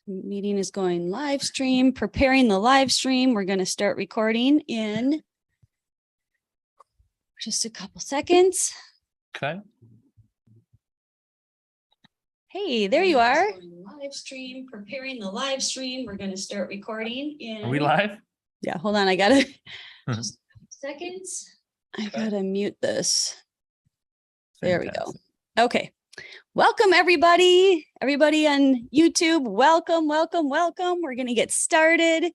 Meeting is going live stream, preparing the live stream. We're going to start recording in just a couple seconds. Okay. Hey, there you are. Live stream, preparing the live stream. We're going to start recording in. Are we live? Yeah, hold on. I got to just a couple seconds. I got to mute this. There we go. Okay. Welcome, everybody. Everybody on YouTube. Welcome, welcome, welcome. We're going to get started.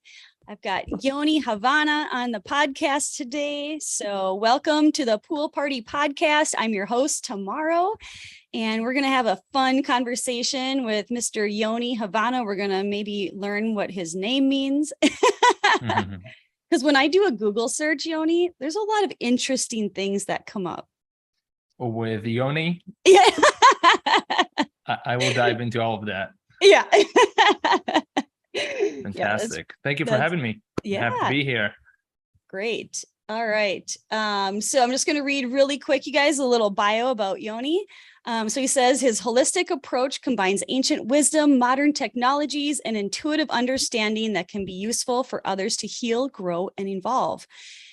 I've got Yoni Havana on the podcast today. So welcome to the Pool Party Podcast. I'm your host tomorrow. And we're going to have a fun conversation with Mr. Yoni Havana. We're going to maybe learn what his name means. Because when I do a Google search, Yoni, there's a lot of interesting things that come up. With Yoni? Yeah. I will dive into all of that. Yeah. Fantastic. Thank you for having me. Yeah. Happy to be here. Great. All right. So I'm just going to read really quick, you guys, a little bio about Yoni. So he says his holistic approach combines ancient wisdom, modern technologies, and intuitive understanding that can be useful for others to heal, grow, and evolve.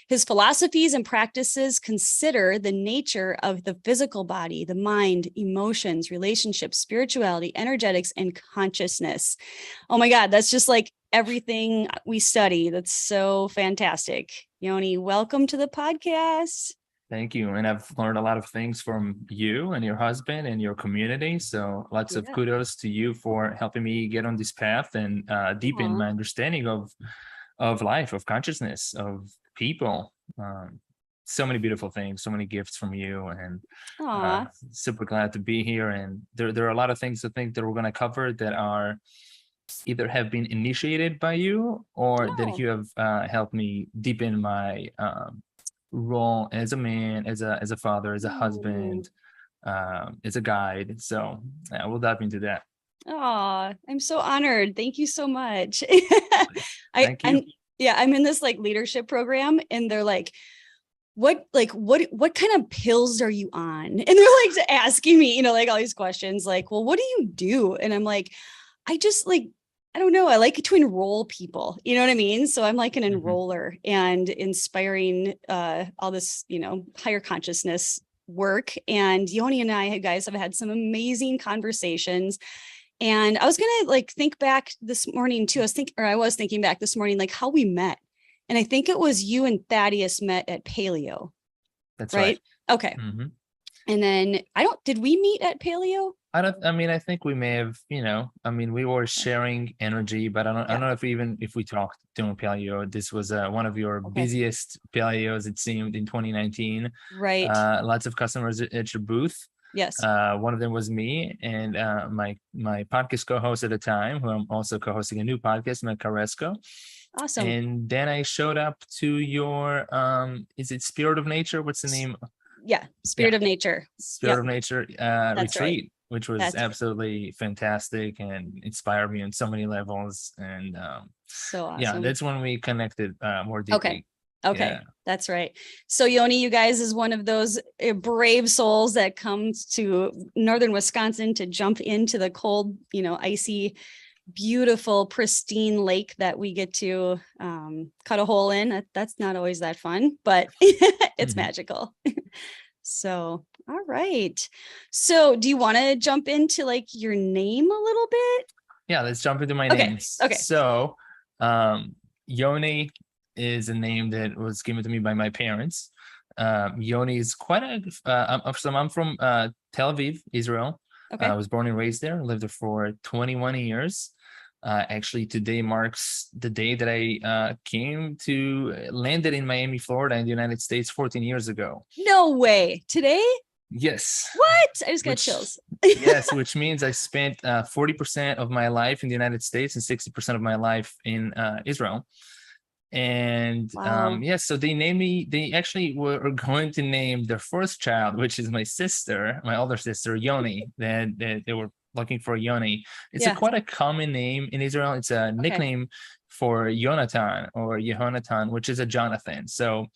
His philosophies and practices consider the nature of the physical body, the mind, emotions, relationships, spirituality, energetics, and consciousness. Oh my God, that's just like everything we study. That's so fantastic. Yoni, welcome to the podcast. Thank you. And I've learned a lot of things from you and your husband and your community. So lots of kudos to you for helping me get on this path and deepen my understanding of life, of consciousness, of people. So many beautiful things, so many gifts from you, and super glad to be here. And there are a lot of things I think that we're going to cover that are either have been initiated by you or that you have helped me deepen my role as a man, as a father, as a husband, as a guide. So we'll dive into that. Oh, I'm so honored. Thank you so much. Thank you. I'm in this like leadership program, and they're like, what kind of pills are you on? And they're like asking me, like all these questions, like, well, what do you do? And I'm like, I don't know. I like to enroll people, you know what I mean? So I'm like an enroller and inspiring all this, higher consciousness work. And Yoni and I, guys, have had some amazing conversations. And I was going to think back this morning too. I was thinking back this morning, like how we met. And I think it was you and Thaddeus met at Paleo. That's right. Okay. And then did we meet at Paleo? I think we may have, we were sharing energy, but I don't know if we talked during Paleo. This was one of your busiest Paleos, it seemed, in 2019. Right. Lots of customers at your booth. Yes. One of them was me and my podcast co-host at the time, who I'm also co-hosting a new podcast, Matt Carrasco. Awesome. And then I showed up to your is it Spirit of Nature? What's the name? Yeah, Spirit of Nature. Spirit of Nature retreat, right. Which was absolutely fantastic and inspired me on so many levels. And so awesome. Yeah, that's when we connected more deeply. Okay. That's right. So Yoni, you guys is one of those brave souls that comes to northern Wisconsin to jump into the cold, icy, beautiful, pristine lake that we get to cut a hole in. That's not always that fun, but it's magical. So, all right. So do you want to jump into your name a little bit? Yeah, let's jump into my names. Okay. So Yoni is a name that was given to me by my parents. Yoni is quite I'm from Tel Aviv, Israel. Okay. I was born and raised there, lived there for 21 years. Actually, today marks the day that I landed in Miami, Florida in the United States 14 years ago. No way. Today? Yes. What? I just got chills. Yes, which means I spent 40% of my life in the United States and 60% of my life in Israel. And so they actually were going to name their first child, which is my older sister, Yoni. That they were looking for Yoni. It's quite a common name in Israel. It's a nickname for Jonathan or Yehonatan, which is a Jonathan. So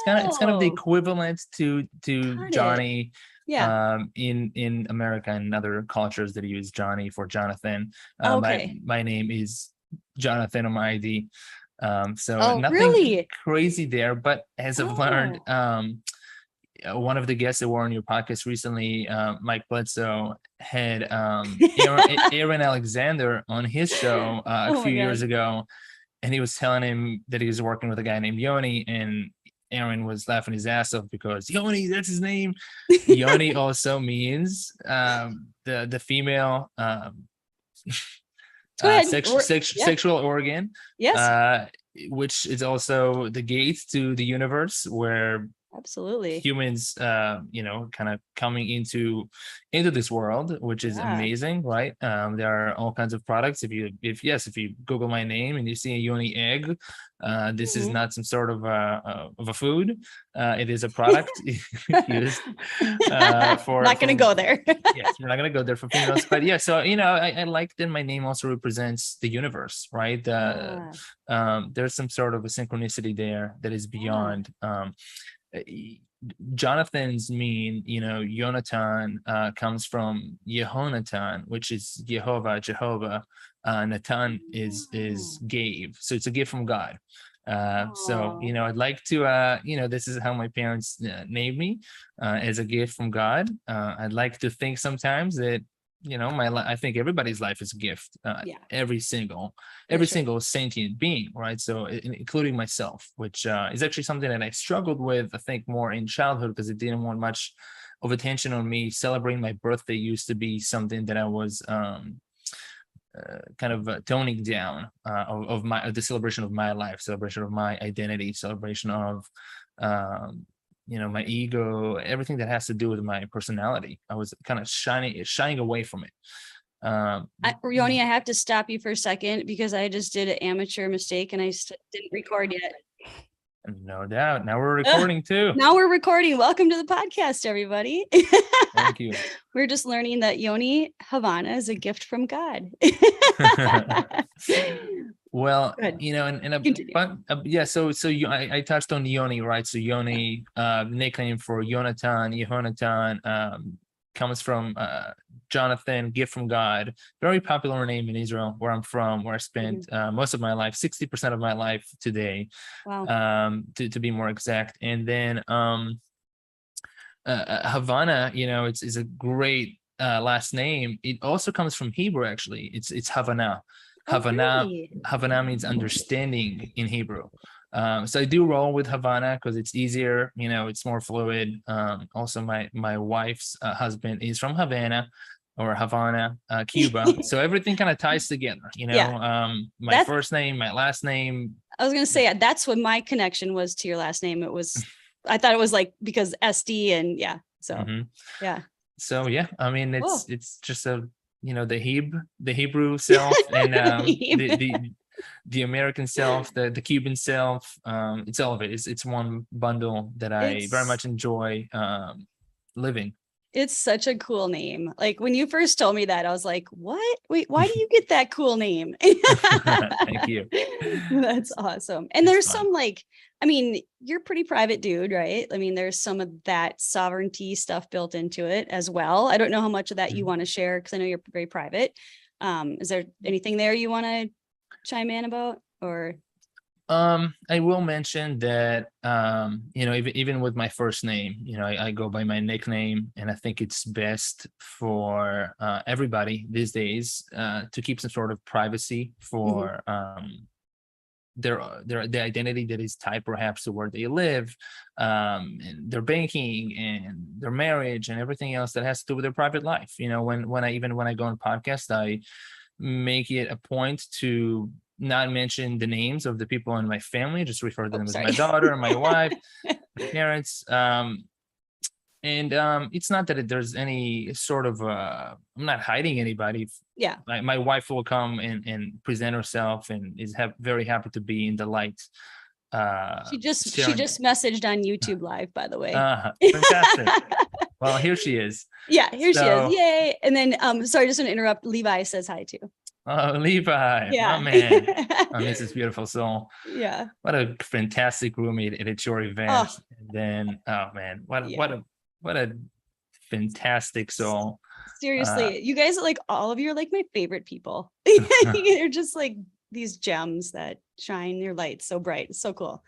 it's kind of the equivalent to Johnny. in America and other cultures that use Johnny for Jonathan. Okay. My name is Jonathan on my ID. So Oh, nothing really? crazy there, but as I've learned, Oh. one of the guests that were on your podcast recently, Mike Bledsoe, had Aaron Alexander on his show a Oh few my years God. ago, and he was telling him that he was working with a guy named Yoni, and Aaron was laughing his ass off because Yoni, that's his name. Yoni also means the female Go ahead. Yeah. sexual organ, Yes. which is also the gate to the universe where Absolutely. humans kind of coming into this world, which is Yeah. amazing, right? There are all kinds of products. If you Google my name and you see a Yoni egg, this is not some sort of a food. It is a product used for not gonna go there. Yes, we're not gonna go there for females, but yeah, so I like that my name also represents the universe, right? There's some sort of a synchronicity there that is beyond Jonathan's mean, Yonatan comes from Yehonatan, which is Jehovah. Natan is gave, so it's a gift from God. So I'd like to this is how my parents named me, as a gift from God. I'd like to think sometimes that I think everybody's life is a gift. Every single sentient being, right? So including myself, which is actually something that I struggled with, I think, more in childhood, because it didn't want much of attention on me. Celebrating my birthday used to be something that I was kind of toning down of the celebration of my life, celebration of my identity, celebration of my ego, everything that has to do with my personality. I was kind of shying away from it. Yoni, I have to stop you for a second because I just did an amateur mistake and I didn't record yet. No doubt. Now we're recording too. Now we're recording. Welcome to the podcast, everybody. Thank you. We're just learning that Yoni Havana is a gift from God. Well, I touched on Yoni, right? So Yoni, nickname for Yehonatan, comes from Jonathan, gift from God. Very popular name in Israel, where I'm from, where I spent most of my life, 60% of my life today. Wow. To be more exact. And then Havana, it's a great last name. It also comes from Hebrew, actually. It's Havana. Havana means understanding in Hebrew. So I do roll with Havana because it's easier, it's more fluid. Also, my wife's husband is from Havana, Cuba. So everything kind of ties together, my first name, my last name. I was going to say, that's what my connection was to your last name. I thought it was like because SD and So, So, I mean, it's just the Hebrew self and the American self, the Cuban self. It's all of it. It's one bundle that I very much enjoy living. It's such a cool name. Like when you first told me that, I was like, what? Wait, why do you get that cool name? Thank you. That's awesome. And there's some you're a pretty private dude, right? I mean, there's some of that sovereignty stuff built into it as well. I don't know how much of that you want to share because I know you're very private. Is there anything there you want to chime in about, or? I will mention that, even with my first name, I go by my nickname, and I think it's best for everybody these days to keep some sort of privacy for their identity that is tied perhaps to where they live, and their banking and their marriage and everything else that has to do with their private life. When I go on podcast, I make it a point to not mention the names of the people in my family, just refer to them as my daughter and my wife, my parents. It's not that there's any sort of I'm not hiding anybody. My wife will come and present herself and is very happy to be in the light. She just messaged on YouTube Live, by the way. Fantastic. Well, here she is. Here she is. Yay. And then sorry, just want to interrupt. Levi says hi too. Oh, Levi, my man. I miss this beautiful soul. Yeah. What a fantastic roommate at your event. And then, oh man, what a fantastic soul. Seriously, you guys, like, all of you are like my favorite people. You're just like these gems that shine your light so bright. It's so cool.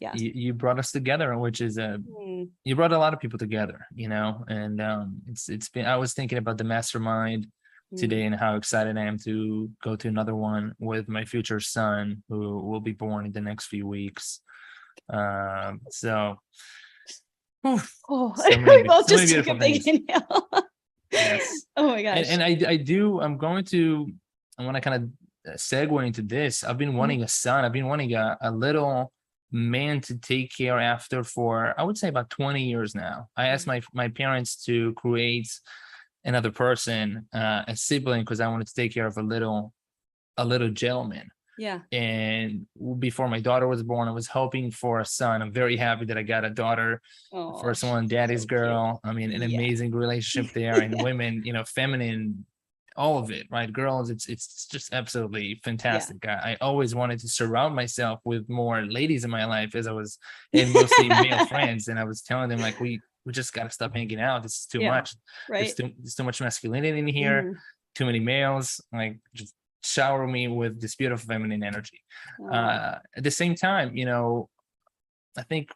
Yeah. You brought us together, which is you brought a lot of people together, and it's been, I was thinking about the mastermind today and how excited I am to go to another one with my future son, who will be born in the next few weeks. So we many, both so just many took a beautiful big things. inhale. Yes. Oh my gosh. And I want to kind of segue into this. I've been wanting a son. I've been wanting a little man to take care after for, I would say, about 20 years now. I asked my parents to create another person, a sibling, because I wanted to take care of a little gentleman. Yeah. And before my daughter was born, I was hoping for a son. I'm very happy that I got a daughter. First one, daddy's so girl. Cute. I mean, an amazing relationship there, and women, feminine, all of it, right? Girls, it's just absolutely fantastic. Yeah. I always wanted to surround myself with more ladies in my life, as I was in mostly male friends, and I was telling them, like, we just got to stop hanging out. This is too much. Right. There's too much masculinity in here. Too many males. Like, just shower me with this beautiful feminine energy. At the same time, I think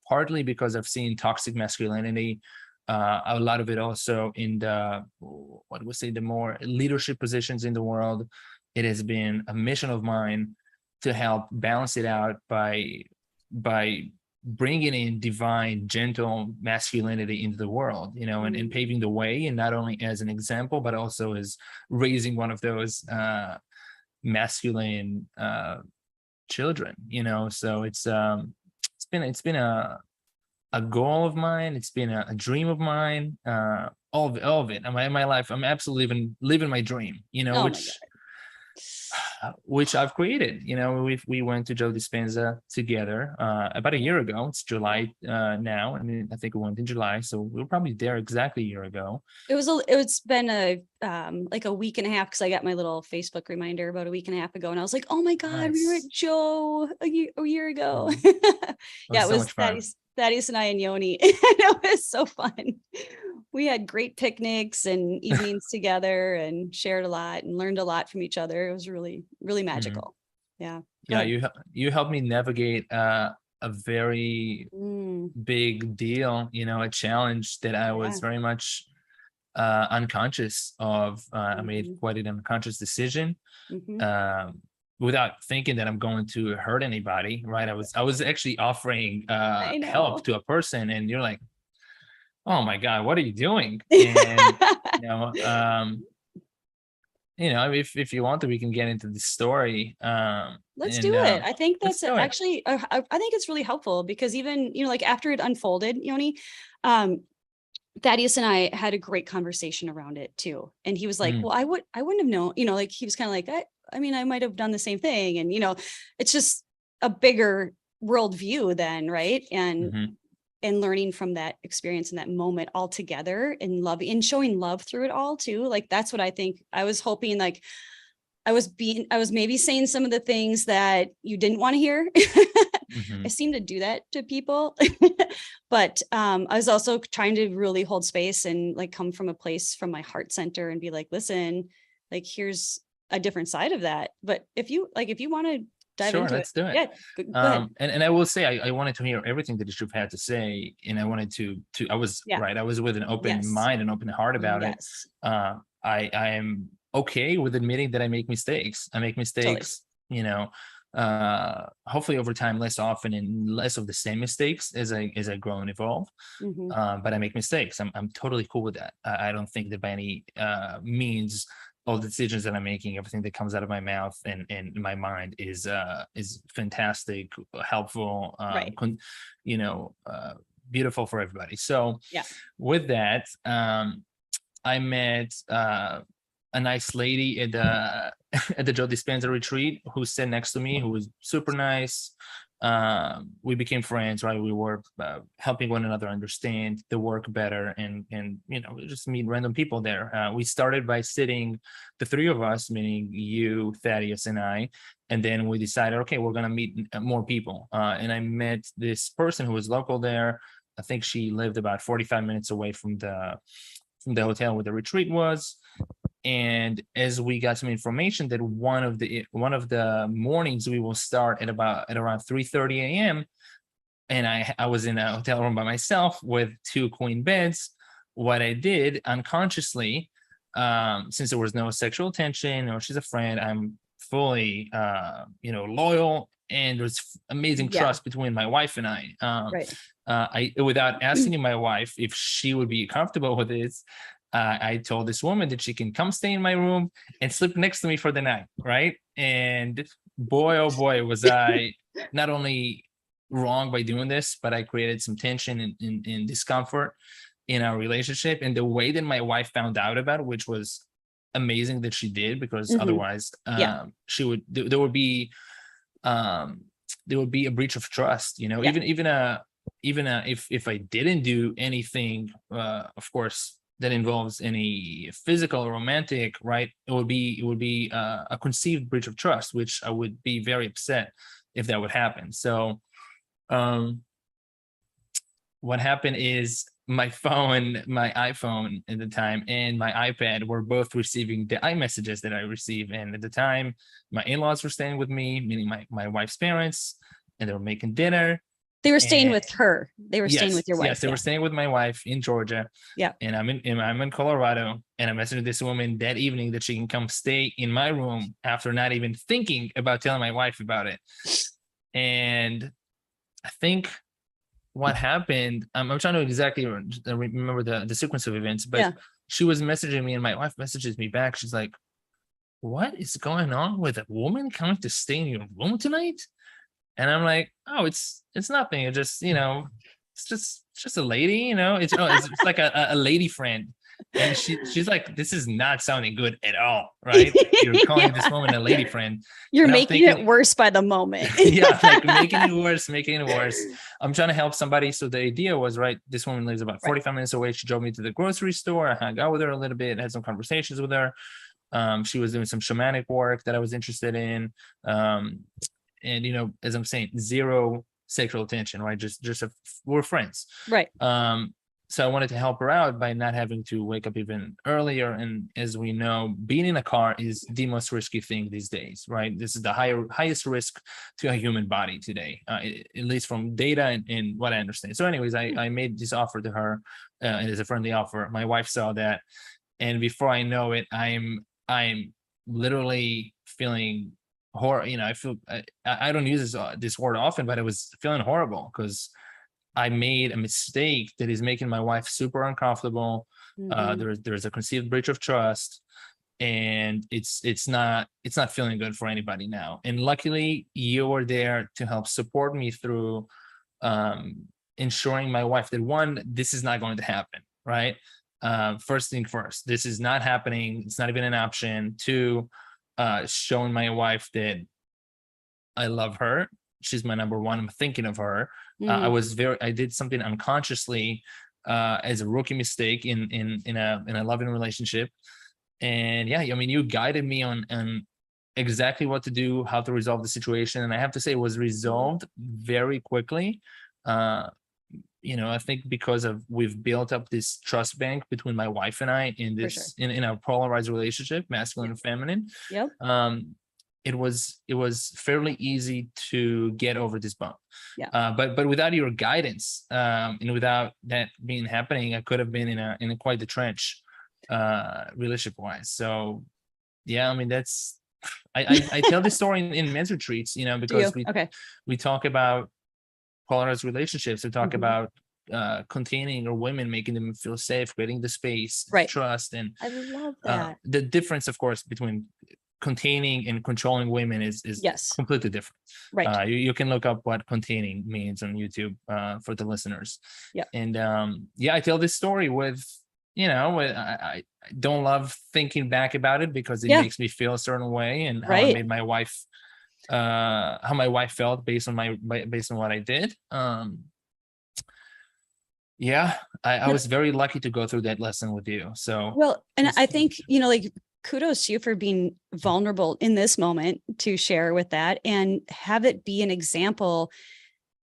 partly because I've seen toxic masculinity, a lot of it also in the, what we say, the more leadership positions in the world. It has been a mission of mine to help balance it out by bringing in divine, gentle masculinity into the world, and paving the way, and not only as an example, but also as raising one of those masculine children, so it's been a goal of mine. It's been a dream of mine. All of it. In my life, I'm absolutely living my dream, which I've created. We went to Joe Dispenza together about a year ago. It's July now. I mean, I think we went in July, so we were probably there exactly a year ago. It's been like a week and a half, because I got my little Facebook reminder about a week and a half ago, and I was like, oh my God, nice. We were at Joe a year ago. Yeah, it was Thaddeus and I and Yoni. It was so fun. We had great picnics and evenings together, and shared a lot and learned a lot from each other. It was really, really magical. Yeah. Yeah. You helped me navigate a very big deal, a challenge that I was very much unconscious of. I made quite an unconscious decision. Without thinking that I'm going to hurt anybody, right? I was actually offering help to a person, and you're like, oh my God, what are you doing? And if you want to, we can get into the story. Let's do it. I think that's actually, I think it's really helpful, because even, like, after it unfolded, Yoni, Thaddeus and I had a great conversation around it too. And he was like, well, I wouldn't have known, like, he was kind of like, I mean, I might've done the same thing. And, it's just a bigger worldview then. Right. And learning from that experience in that moment all together, and love, and showing love through it all too. Like, that's what I think. I was hoping, like, I was maybe saying some of the things that you didn't want to hear. I seem to do that to people. But I was also trying to really hold space and, like, come from a place from my heart center and be like, listen, like, here's a different side of that. But if you want to dive into let's do it. Yeah, go ahead. And I will say, I wanted to hear everything that you've had to say, and I wanted to I was right. I was with an open mind and open heart about it. I am okay with admitting that I make mistakes. I make mistakes, hopefully over time, less often, and less of the same mistakes as I grow and evolve. But I make mistakes. I'm totally cool with that. I don't think that by any means all the decisions that I'm making, everything that comes out of my mouth and in my mind is fantastic, helpful, beautiful for everybody. So with that, I met a nice lady at the at the Joe Dispenza retreat who sat next to me, who was super nice. We became friends, right? We were helping one another understand the work better, and just meet random people there. We started by sitting, the three of us, meaning you, Thaddeus, and I, and then we decided, okay, we're gonna meet more people. And I met this person who was local there, I think she lived about 45 minutes away from the hotel where the retreat was. And as we got some information that one of the mornings we will start at around 3:30 a.m. and I was in a hotel room by myself with 2 queen beds. What I did unconsciously, since there was no sexual tension or she's a friend, I'm fully loyal, and there's amazing trust between my wife and I. I, without asking my wife if she would be comfortable with this, I told this woman that she can come stay in my room and sleep next to me for the night, right? And boy, oh boy, was I not only wrong by doing this, but I created some tension and discomfort in our relationship. And the way that my wife found out about it, which was amazing that she did, because otherwise she would there would be a breach of trust, even if I didn't do anything, of course, that involves any physical or romantic, right? It would be a conceived breach of trust, which I would be very upset if that would happen. So what happened is my iPhone at the time and my iPad were both receiving the iMessages that I receive. And at the time, my in-laws were staying with me, meaning my wife's parents, and they were making dinner. They were staying with her. They were staying with your wife. Yes, they were staying with my wife in Georgia. Yeah. And I'm in Colorado, and I messaged this woman that evening that she can come stay in my room after not even thinking about telling my wife about it. And I think what happened, I'm trying to exactly remember the sequence of events, but she was messaging me and my wife messages me back. She's like, "What is going on with a woman coming to stay in your room tonight?" And I'm like, "Oh, it's nothing. It just, it's just a lady, it's like a lady friend." And she's like, "This is not sounding good at all, right? You're calling this woman a lady friend. You're making it worse by the moment." Like making it worse. I'm trying to help somebody. So the idea was, right, this woman lives about 45 minutes away. She drove me to the grocery store. I hung out with her a little bit, had some conversations with her. She was doing some shamanic work that I was interested in. And as I'm saying, zero sexual tension, right? Just we're friends. Right. So I wanted to help her out by not having to wake up even earlier. And as we know, being in a car is the most risky thing these days, right? This is the highest risk to a human body today, at least from data and what I understand. So anyways, I made this offer to her, and it's a friendly offer. My wife saw that, and before I know it, I'm literally feeling horror. I don't use this word often, but I was feeling horrible because I made a mistake that is making my wife super uncomfortable. There's a conceived breach of trust, and it's not feeling good for anybody now. And luckily, you were there to help support me through ensuring my wife that, one, this is not going to happen, right? First thing first, this is not happening. It's not even an option. Two, showing my wife that I love her. She's my number one. I'm thinking of her. I did something unconsciously as a rookie mistake in a loving relationship. And you guided me on exactly what to do, how to resolve the situation. And I have to say it was resolved very quickly. I think because we've built up this trust bank between my wife and I in this, in our polarized relationship, masculine and feminine. Yep. It was fairly easy to get over this bump. Yeah. But without your guidance, and without that being happening, I could have been in a quite the trench, relationship wise. So that's, I tell this story in men's retreats, because we talk about polarized relationships. We talk about containing or women, making them feel safe, creating the space, trust. And I love that. The difference, of course, between containing and controlling women is completely different. Right. You can look up what containing means on YouTube for the listeners. Yeah. And I tell this story with, I don't love thinking back about it because it makes me feel a certain way, and how I made my wife, how my wife felt based on what I did. I was very lucky to go through that lesson with you. So I think, kudos to you for being vulnerable in this moment to share with that and have it be an example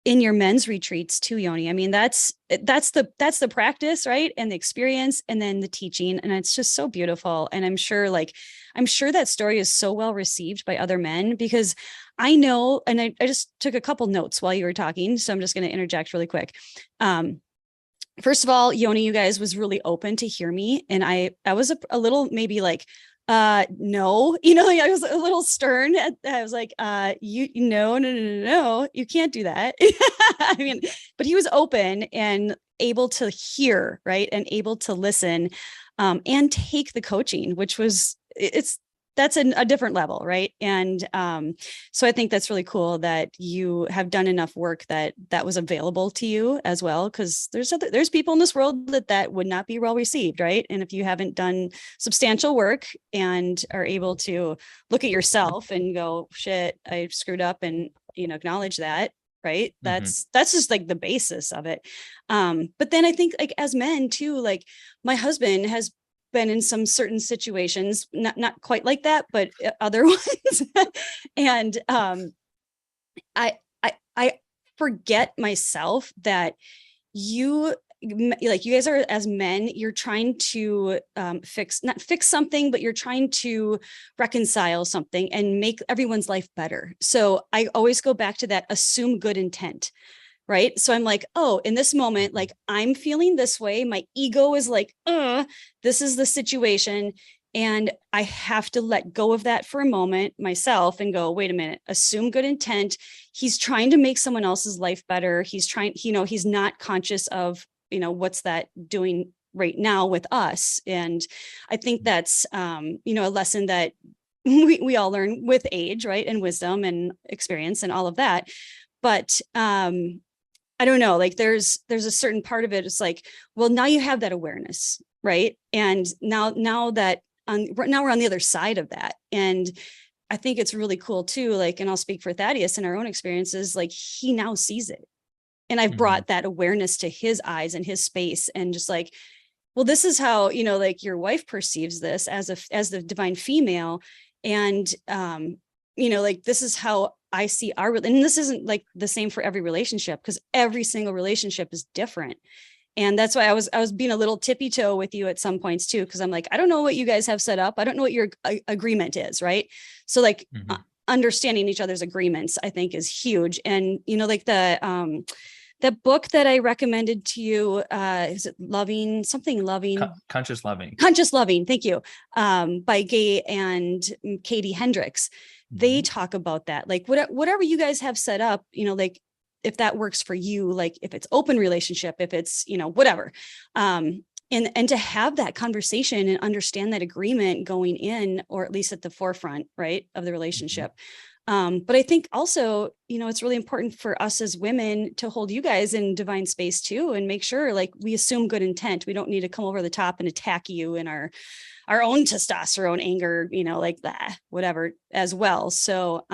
in your men's retreats too, Yoni. I mean, that's the practice, right? And the experience, and then the teaching. And it's just so beautiful. And I'm sure that story is so well received by other men, because I know, and I just took a couple notes while you were talking. So I'm just going to interject really quick. First of all, Yoni, you guys was really open to hear me. And I was a little, maybe like, no, I was a little stern. I was like, no, you can't do that. I mean, but he was open and able to hear, right. And able to listen, and take the coaching, which was, that's a different level. Right. And, so I think that's really cool that you have done enough work that was available to you as well. Cause there's people in this world that would not be well received. Right. And if you haven't done substantial work and are able to look at yourself and go, shit, I screwed up, and, acknowledge that. Right. That's just like the basis of it. But then I think, like, as men too, like, my husband has been in some certain situations, not quite like that, but other ones. And I forget myself that you guys are, as men, you're trying to not fix something, but you're trying to reconcile something and make everyone's life better. So I always go back to that, assume good intent. Right. So I'm like, oh, in this moment, like, I'm feeling this way. My ego is like, this is the situation. And I have to let go of that for a moment myself and go, wait a minute, assume good intent. He's trying to make someone else's life better. He's trying, he's not conscious of, what's that doing right now with us. And I think that's, a lesson that we all learn with age, right. And wisdom and experience and all of that. But, I don't know, like, there's a certain part of it. It's like, well, now you have that awareness, right? And now we're on the other side of that. And I think it's really cool too. Like, and I'll speak for Thaddeus in our own experiences, like, he now sees it. And I've brought that awareness to his eyes and his space, and just like, well, this is how, like, your wife perceives this as the divine female. And, like, this is how I see and this isn't like the same for every relationship, because every single relationship is different. And that's why I was being a little tippy toe with you at some points too, because I'm like, I don't know what you guys have set up. I don't know what your agreement is. Right. So like, understanding each other's agreements, I think, is huge. And, like that book that I recommended to you, is it Conscious Loving. Thank you. By Gay and Katie Hendricks. They talk about that, like, whatever you guys have set up, like, if that works for you, like, if it's open relationship, if it's, whatever, and to have that conversation and understand that agreement going in, or at least at the forefront, right, of the relationship. But I think also, it's really important for us as women to hold you guys in divine space too, and make sure, like, we assume good intent. We don't need to come over the top and attack you in our own testosterone, anger, like that, whatever, as well. So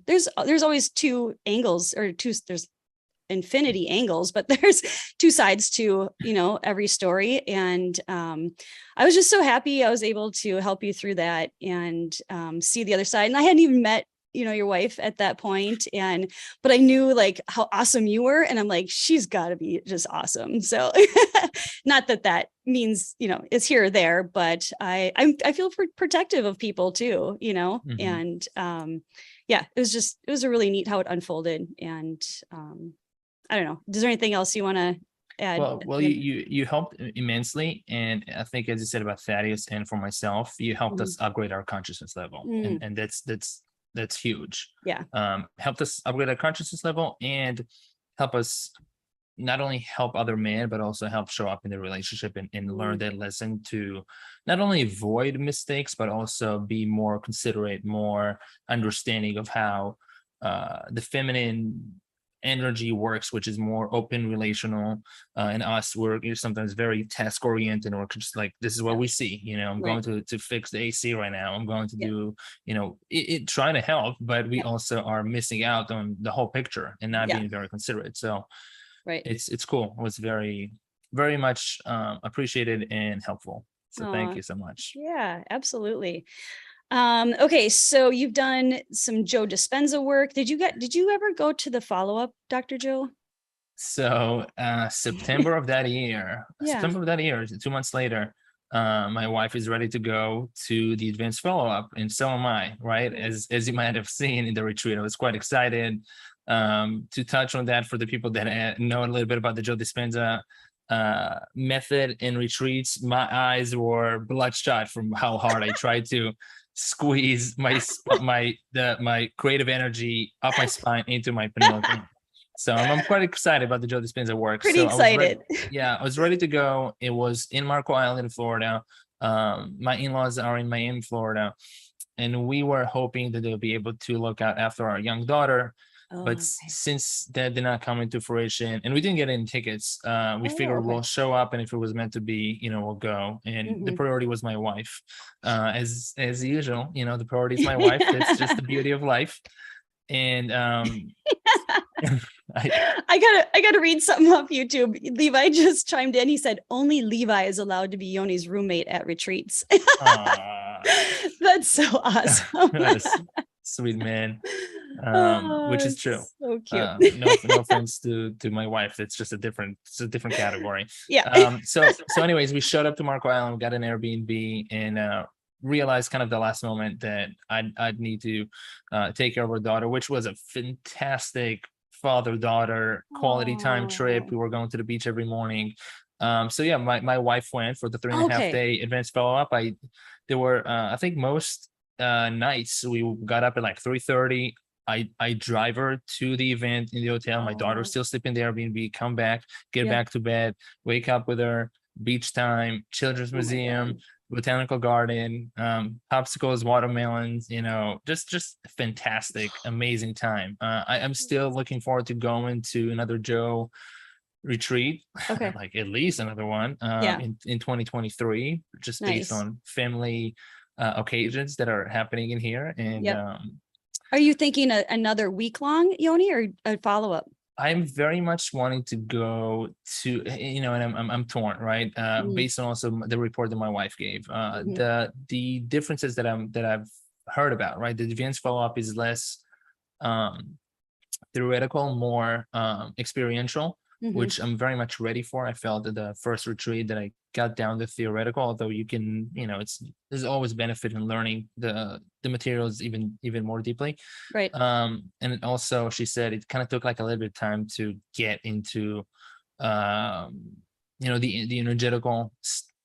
there's always two angles, or there's infinity angles, but there's two sides to, every story. And I was just so happy I was able to help you through that and see the other side. And I hadn't even met your wife at that point. But I knew, like, how awesome you were. And I'm like, she's gotta be just awesome. So not that means, it's here or there, but I feel protective of people too, and yeah, it was a really neat how it unfolded. And I don't know, is there anything else you want to add? Well, you helped immensely. And I think, as you said about Thaddeus, and for myself, you helped us upgrade our consciousness level. And that's huge. Yeah. Helped us upgrade our consciousness level, and help us not only help other men, but also help show up in the relationship, and learn that lesson to not only avoid mistakes, but also be more considerate, more understanding of how the feminine energy works, which is more open, relational, and us, we're sometimes very task oriented, or just like, this is what we see, I'm going to fix the AC right now, I'm going to do, trying to help, but we also are missing out on the whole picture and not being very considerate. So it's cool. It was very, very much appreciated and helpful. So thank you so much. Yeah, absolutely. Okay, so you've done some Joe Dispenza work. Did you ever go to the follow-up, Dr. Joe? So September of that year, Yeah. 2 months later, my wife is ready to go to the advanced follow-up, and so am I, right? As you might have seen in the retreat, I was quite excited to touch on that for the people that know a little bit about the Joe Dispenza method in retreats. My eyes were bloodshot from how hard I tried to squeeze my creative energy up my spine into my pineal gland. So I'm quite excited about the Joe Dispenza work. Pretty So excited. I was ready to go. It was in Marco Island, Florida. My in-laws are in Miami, Florida, and we were hoping that they'll be able to look out after our young daughter. But since that did not come into fruition, and we didn't get any tickets, we figured we'll show up, and if it was meant to be, we'll go. And the priority was my wife, as usual. The priority is my wife. That's just the beauty of life. And I gotta read something off YouTube. Levi just chimed in. He said only Levi is allowed to be Yoni's roommate at retreats. That's so awesome. That's sweet, man. Which is true. So cute. No offense to my wife. It's just a different category. Yeah. So anyways, we showed up to Marco Island, got an Airbnb, and realized kind of the last moment that I'd need to take care of our daughter, which was a fantastic father-daughter quality time trip. We were going to the beach every morning. So yeah, my wife went for the 3.5 day advanced follow-up. There were I think most nights we got up at like 3:30. I drive her to the event in the hotel. My daughter's still sleeping in the Airbnb, come back, get back to bed, wake up with her, beach time, children's museum, botanical garden, popsicles, watermelons, just fantastic, amazing time. I'm still looking forward to going to another Joe retreat, like at least another one in 2023, just based on family occasions that are happening in here. And are you thinking another week long, Yoni, or a follow-up? I'm very much wanting to go to, and I'm torn, right? Based on also the report that my wife gave, the differences that I've heard about, right? The advanced follow-up is less theoretical, more experiential, which I'm very much ready for. I felt that the first retreat that I got down to theoretical, although you can, there's always benefit in learning the materials even more deeply. Right. And also she said it kind of took like a little bit of time to get into, the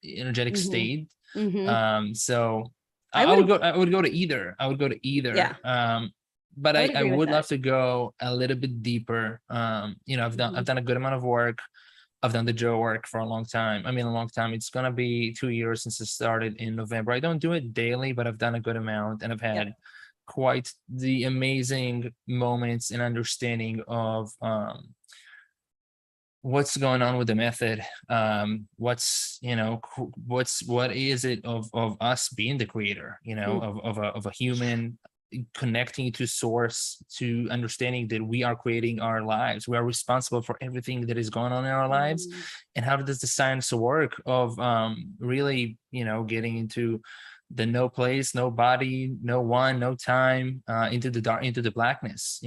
energetic state. So I would go to either. Yeah. But I would love to go a little bit deeper. I've done a good amount of work. I've done the Joe work for a long time. I mean, a long time. It's gonna be 2 years since it started in November. I don't do it daily, but I've done a good amount, and I've had quite the amazing moments and understanding of what's going on with the method. What is it of us being the creator? Of a human connecting to source, to understanding that we are creating our lives, we are responsible for everything that is going on in our lives. And how does the science work of really getting into the no place, no body, no one, no time, into the dark, into the blackness,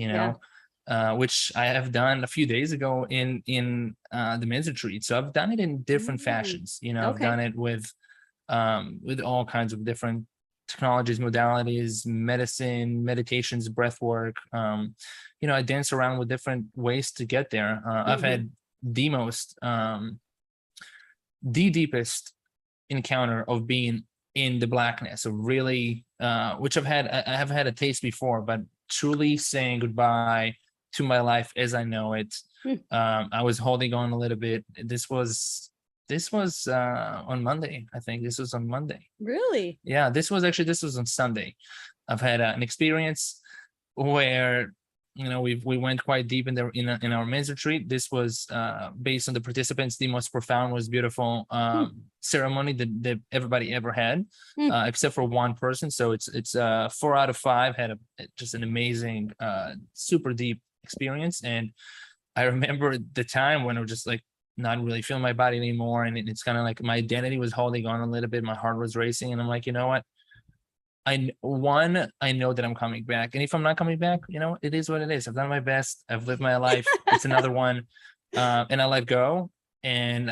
which I have done a few days ago in the men's retreat. So I've done it in different fashions. I've done it with all kinds of different technologies, modalities, medicine, meditations, breath work. I dance around with different ways to get there. I've had the deepest encounter of being in the blackness, of really, which I have had a taste before, but truly saying goodbye to my life as I know it. I was holding on a little bit. This was on Monday. I think this was on Monday. Really? Yeah, this was on Sunday. I've had an experience where we went quite deep in our men's retreat. This was based on the participants, the most profound, most beautiful ceremony that everybody ever had, except for one person. So it's 4 out of 5 had just an amazing, super deep experience. And I remember the time when I was just like not really feeling my body anymore, and it's kind of like my identity was holding on a little bit. My heart was racing, and I'm like, you know what? I know that I'm coming back, and if I'm not coming back, it is what it is. I've done my best. I've lived my life. It's another one, and I let go. And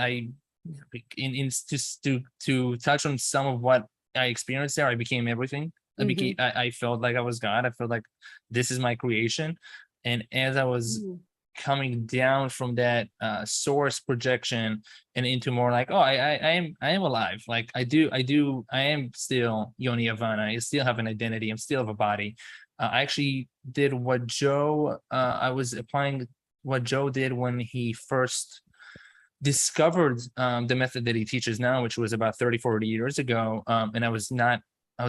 just to touch on some of what I experienced there, I became everything. I felt like I was God. I felt like this is my creation. And as I was coming down from that source projection and into more like, I am alive. Like I am still Yoni Havana. I still have an identity. I'm still have a body. I actually did what I was applying what Joe did when he first discovered the method that he teaches now, which was about 30-40 years ago. And I was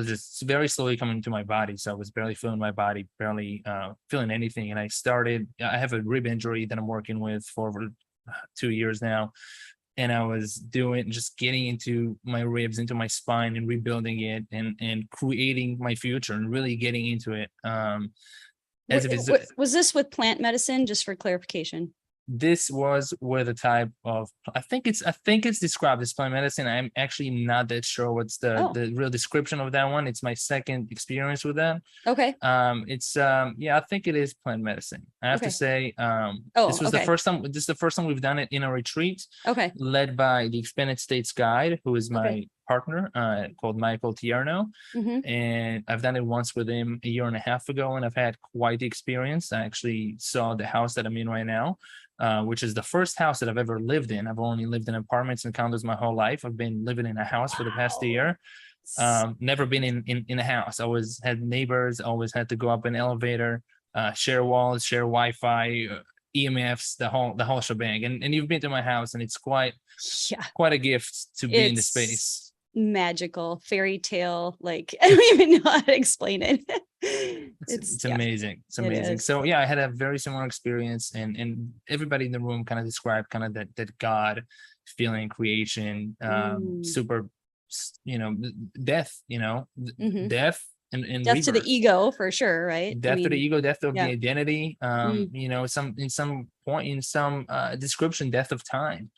just very slowly coming into my body. So I was barely feeling my body, barely feeling anything. And I have a rib injury that I'm working with for over 2 years now. And I was just getting into my ribs, into my spine, and rebuilding it and creating my future and really getting into it. Was this with plant medicine, just for clarification? This was with a type of, I think it's described as plant medicine. I'm actually not that sure what's the real description of that one. It's my second experience with that. Okay. I think it is plant medicine. I have to say, this is the first time we've done it in a retreat. Okay. Led by the Expanded States guide, who is my partner, called Michael Tierno. And I've done it once with him a year and a half ago, and I've had quite the experience. I actually saw the house that I'm in right now, which is the first house that I've ever lived in. I've only lived in apartments and condos my whole life. I've been living in a house for the past year. Never been in a house. I always had neighbors, always had to go up an elevator, share walls, share Wi-Fi, EMFs, the whole shebang. And you've been to my house, and it's quite a gift to be in the space. Magical fairy tale, like I don't even know how to explain it. It's amazing. It's amazing. So I had a very similar experience, and everybody in the room kind of described kind of that God feeling, creation, super, death, death and death to the ego, for sure, right? Death to the ego, death of the identity, in some point, in some description, death of time.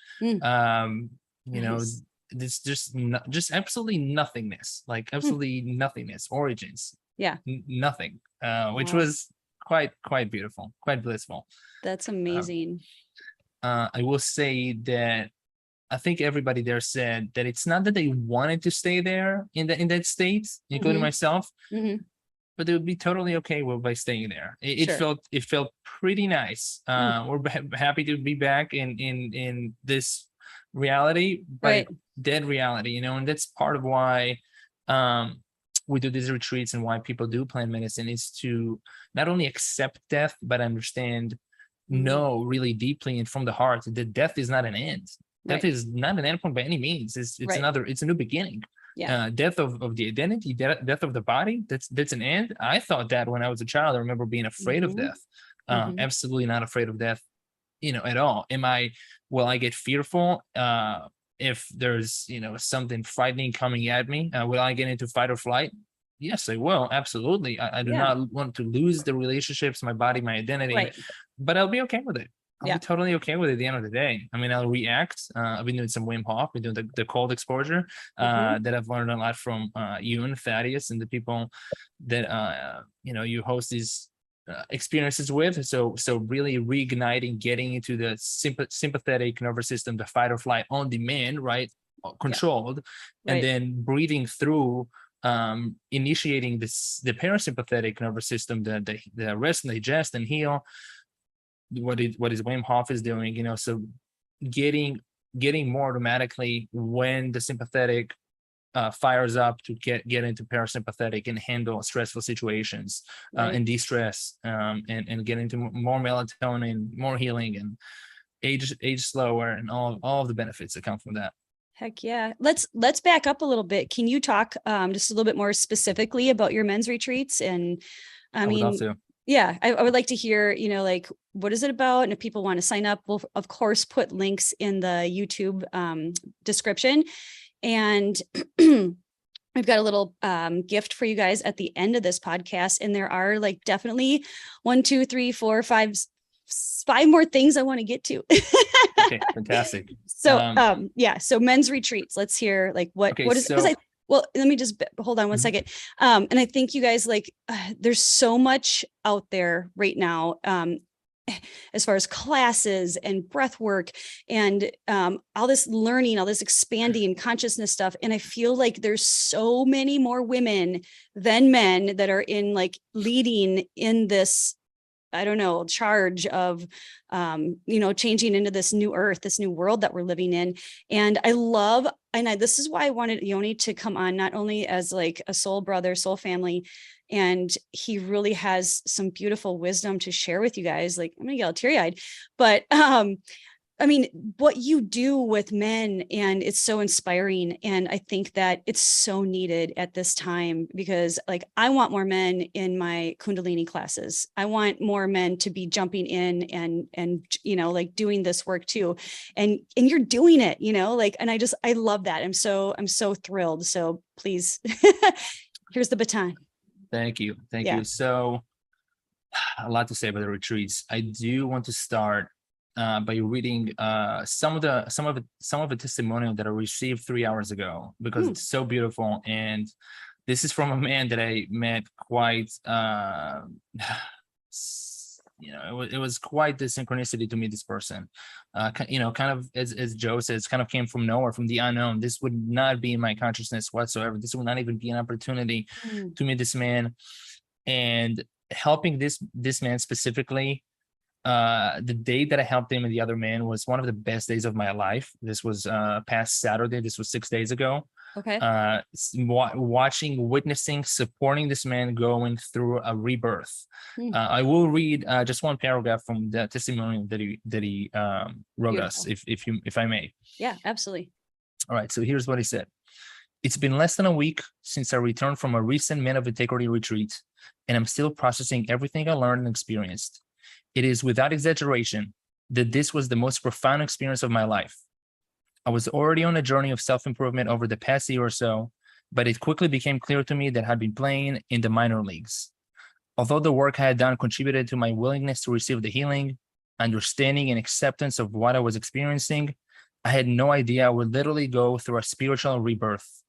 Nice. It's just absolutely nothingness, like absolutely nothingness, origins. Nothing, which was quite beautiful, quite blissful. That's amazing. I will say that I think everybody there said that it's not that they wanted to stay there in that state, including myself, but they would be totally okay by staying there. It felt pretty nice. We're happy to be back in this reality, but dead reality, and that's part of why we do these retreats and why people do plant medicine, is to not only accept death, but understand, know really deeply and from the heart that death is not an end. Death is not an endpoint by any means. It's a new beginning. Death of the identity, death of the body, that's an end. I thought that when I was a child. I remember being afraid of death. Absolutely not afraid of death, at all. Will I get fearful if there's something frightening coming at me? Will I get into fight or flight? Yes, I will. Absolutely. I do not want to lose the relationships, my body, my identity, but I'll be okay with it. I'll be totally okay with it at the end of the day. I mean, I'll react. I've been doing some Wim Hof, been doing the cold exposure that I've learned a lot from you and Thaddeus and the people that you host these experiences with. So really reigniting, getting into the sympathetic nervous system, the fight or flight on demand, right? Controlled, and then breathing through, initiating the parasympathetic nervous system, the rest and digest and heal. What is Wim Hof is doing, so getting more automatically when the sympathetic fires up to get into parasympathetic and handle stressful situations, and de-stress, and get into more melatonin, more healing, and age slower, and all of the benefits that come from that. Heck yeah. Let's back up a little bit. Can you talk just a little bit more specifically about your men's retreats? And I mean, would love to. Yeah, I would like to hear, like, what is it about? And if people want to sign up, we'll of course put links in the YouTube description. And we've got a little gift for you guys at the end of this podcast. And there are definitely 1, 2, 3, 4, 5 more things I want to get to. Okay, fantastic. So so men's retreats. Let's hear what is, because well, let me just hold on one second. And I think you guys there's so much out there right now. As far as classes and breath work and all this learning, all this expanding consciousness stuff. And I feel like there's so many more women than men that are in leading in this, I don't know, charge of, changing into this new earth, this new world that we're living in. And this is why I wanted Yoni to come on, not only as a soul brother, soul family, and he really has some beautiful wisdom to share with you guys. I'm gonna get all teary-eyed, but what you do with men, and it's so inspiring. And I think that it's so needed at this time, because I want more men in my Kundalini classes. I want more men to be jumping in and doing this work too. And you're doing it, and I love that. I'm so thrilled. So please, here's the baton. Thank you. Thank you. So a lot to say about the retreats. I do want to start by reading some of the testimonial that I received 3 hours ago, because it's so beautiful. And this is from a man that I met quite, it was quite the synchronicity to meet this person. Kind of as Joe says, kind of came from nowhere, from the unknown. This would not be in my consciousness whatsoever. This would not even be an opportunity to meet this man. And helping this man specifically, the day that I helped him and the other man was one of the best days of my life. This was past Saturday. This was 6 days ago. Okay. Watching, witnessing, supporting this man going through a rebirth. I will read just one paragraph from the testimonial that he wrote us, if I may. Yeah, absolutely. All right. So here's what he said. It's been less than a week since I returned from a recent Men of Integrity retreat, and I'm still processing everything I learned and experienced. It is without exaggeration that this was the most profound experience of my life. I was already on a journey of self-improvement over the past year or so, but it quickly became clear to me that I had been playing in the minor leagues. Although the work I had done contributed to my willingness to receive the healing, understanding, and acceptance of what I was experiencing, I had no idea I would literally go through a spiritual rebirth.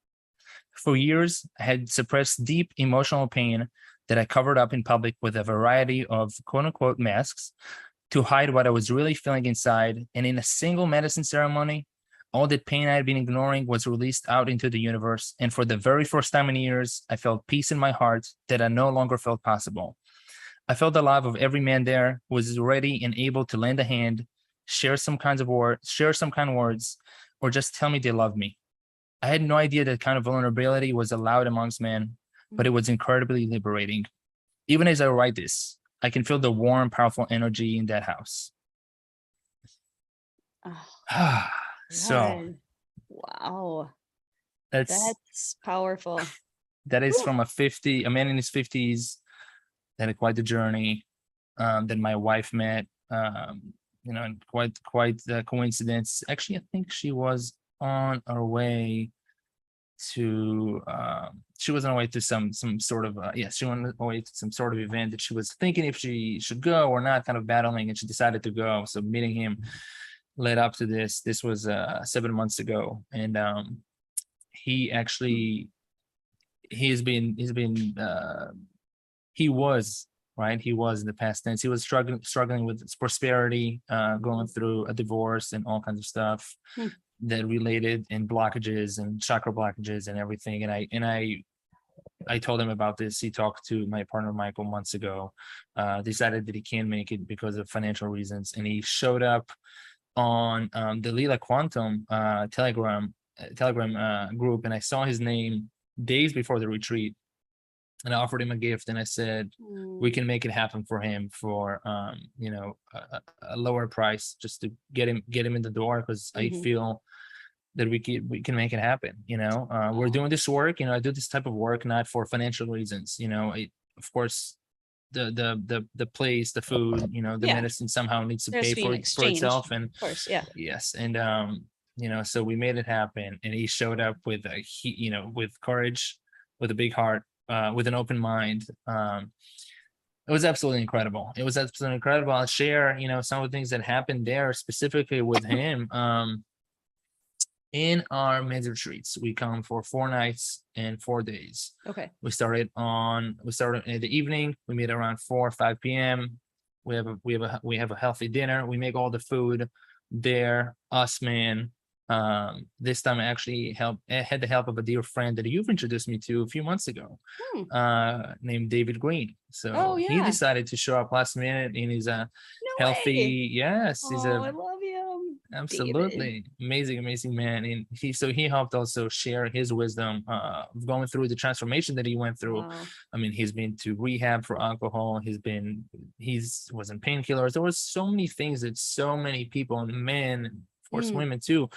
For years, I had suppressed deep emotional pain that I covered up in public with a variety of quote-unquote masks to hide what I was really feeling inside. And in a single medicine ceremony, all that pain I had been ignoring was released out into the universe. And for the very first time in years, I felt peace in my heart that I no longer felt possible. I felt the love of every man there who was ready and able to lend a hand, share some kind words, or just tell me they love me. I had no idea that kind of vulnerability was allowed amongst men, but it was incredibly liberating. Even as I write this, I can feel the warm, powerful energy in that house. Oh. So, wow, that's powerful. That is from a man in his 50s that had quite the journey, that my wife met, and quite the coincidence. Actually, I think she was on her way to some sort of she went away to some sort of event that she was thinking if she should go or not, kind of battling, and she decided to go. So meeting him led up to this. This was 7 months ago, and he was in the past tense. He was struggling with prosperity, going through a divorce and all kinds of stuff that related, and blockages and chakra blockages and everything. And I told him about this. He talked to my partner Michael months ago, decided that he can't make it because of financial reasons, and he showed up on the Lila Quantum Telegram group, and I saw his name days before the retreat, and I offered him a gift, and I said we can make it happen for him for a lower price, just to get him in the door, because I feel that we can make it happen. We're doing this work. I do this type of work not for financial reasons. Of course, the place, the food, the medicine somehow needs to pay for itself. And of course, yes, and so we made it happen, and he showed up with with courage, with a big heart, with an open mind. It was absolutely incredible. I'll share some of the things that happened there specifically with him. in our men's retreats, we come for 4 nights and 4 days. Okay. We started in the evening. We meet around 4 or 5 p.m. We have a healthy dinner. We make all the food there, us men. This time I actually had the help of a dear friend that you've introduced me to a few months ago, named David Green. So he decided to show up last minute, and he's a healthy. Yes, he's I love him. absolutely David. amazing man. And he helped also share his wisdom going through the transformation that he went through. Wow. I mean, he's been to rehab for alcohol. He was in painkillers. There was so many things that so many people, and men, of course, women too,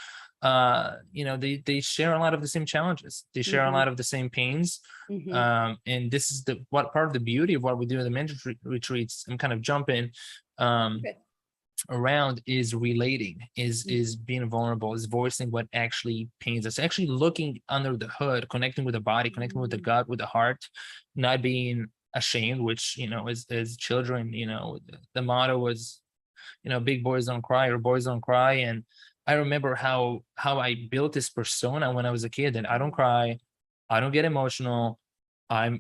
they share a lot of the same challenges. They share a lot of the same pains. And this is what part of the beauty of what we do in the men's retreats. I'm kind of jumping around is relating, is being vulnerable, is voicing what actually pains us, actually looking under the hood, connecting with the body, connecting with the gut, with the heart, not being ashamed, which, as children, the motto was, big boys don't cry or boys don't cry. And I remember how I built this persona when I was a kid, that I don't cry, I don't get emotional, I'm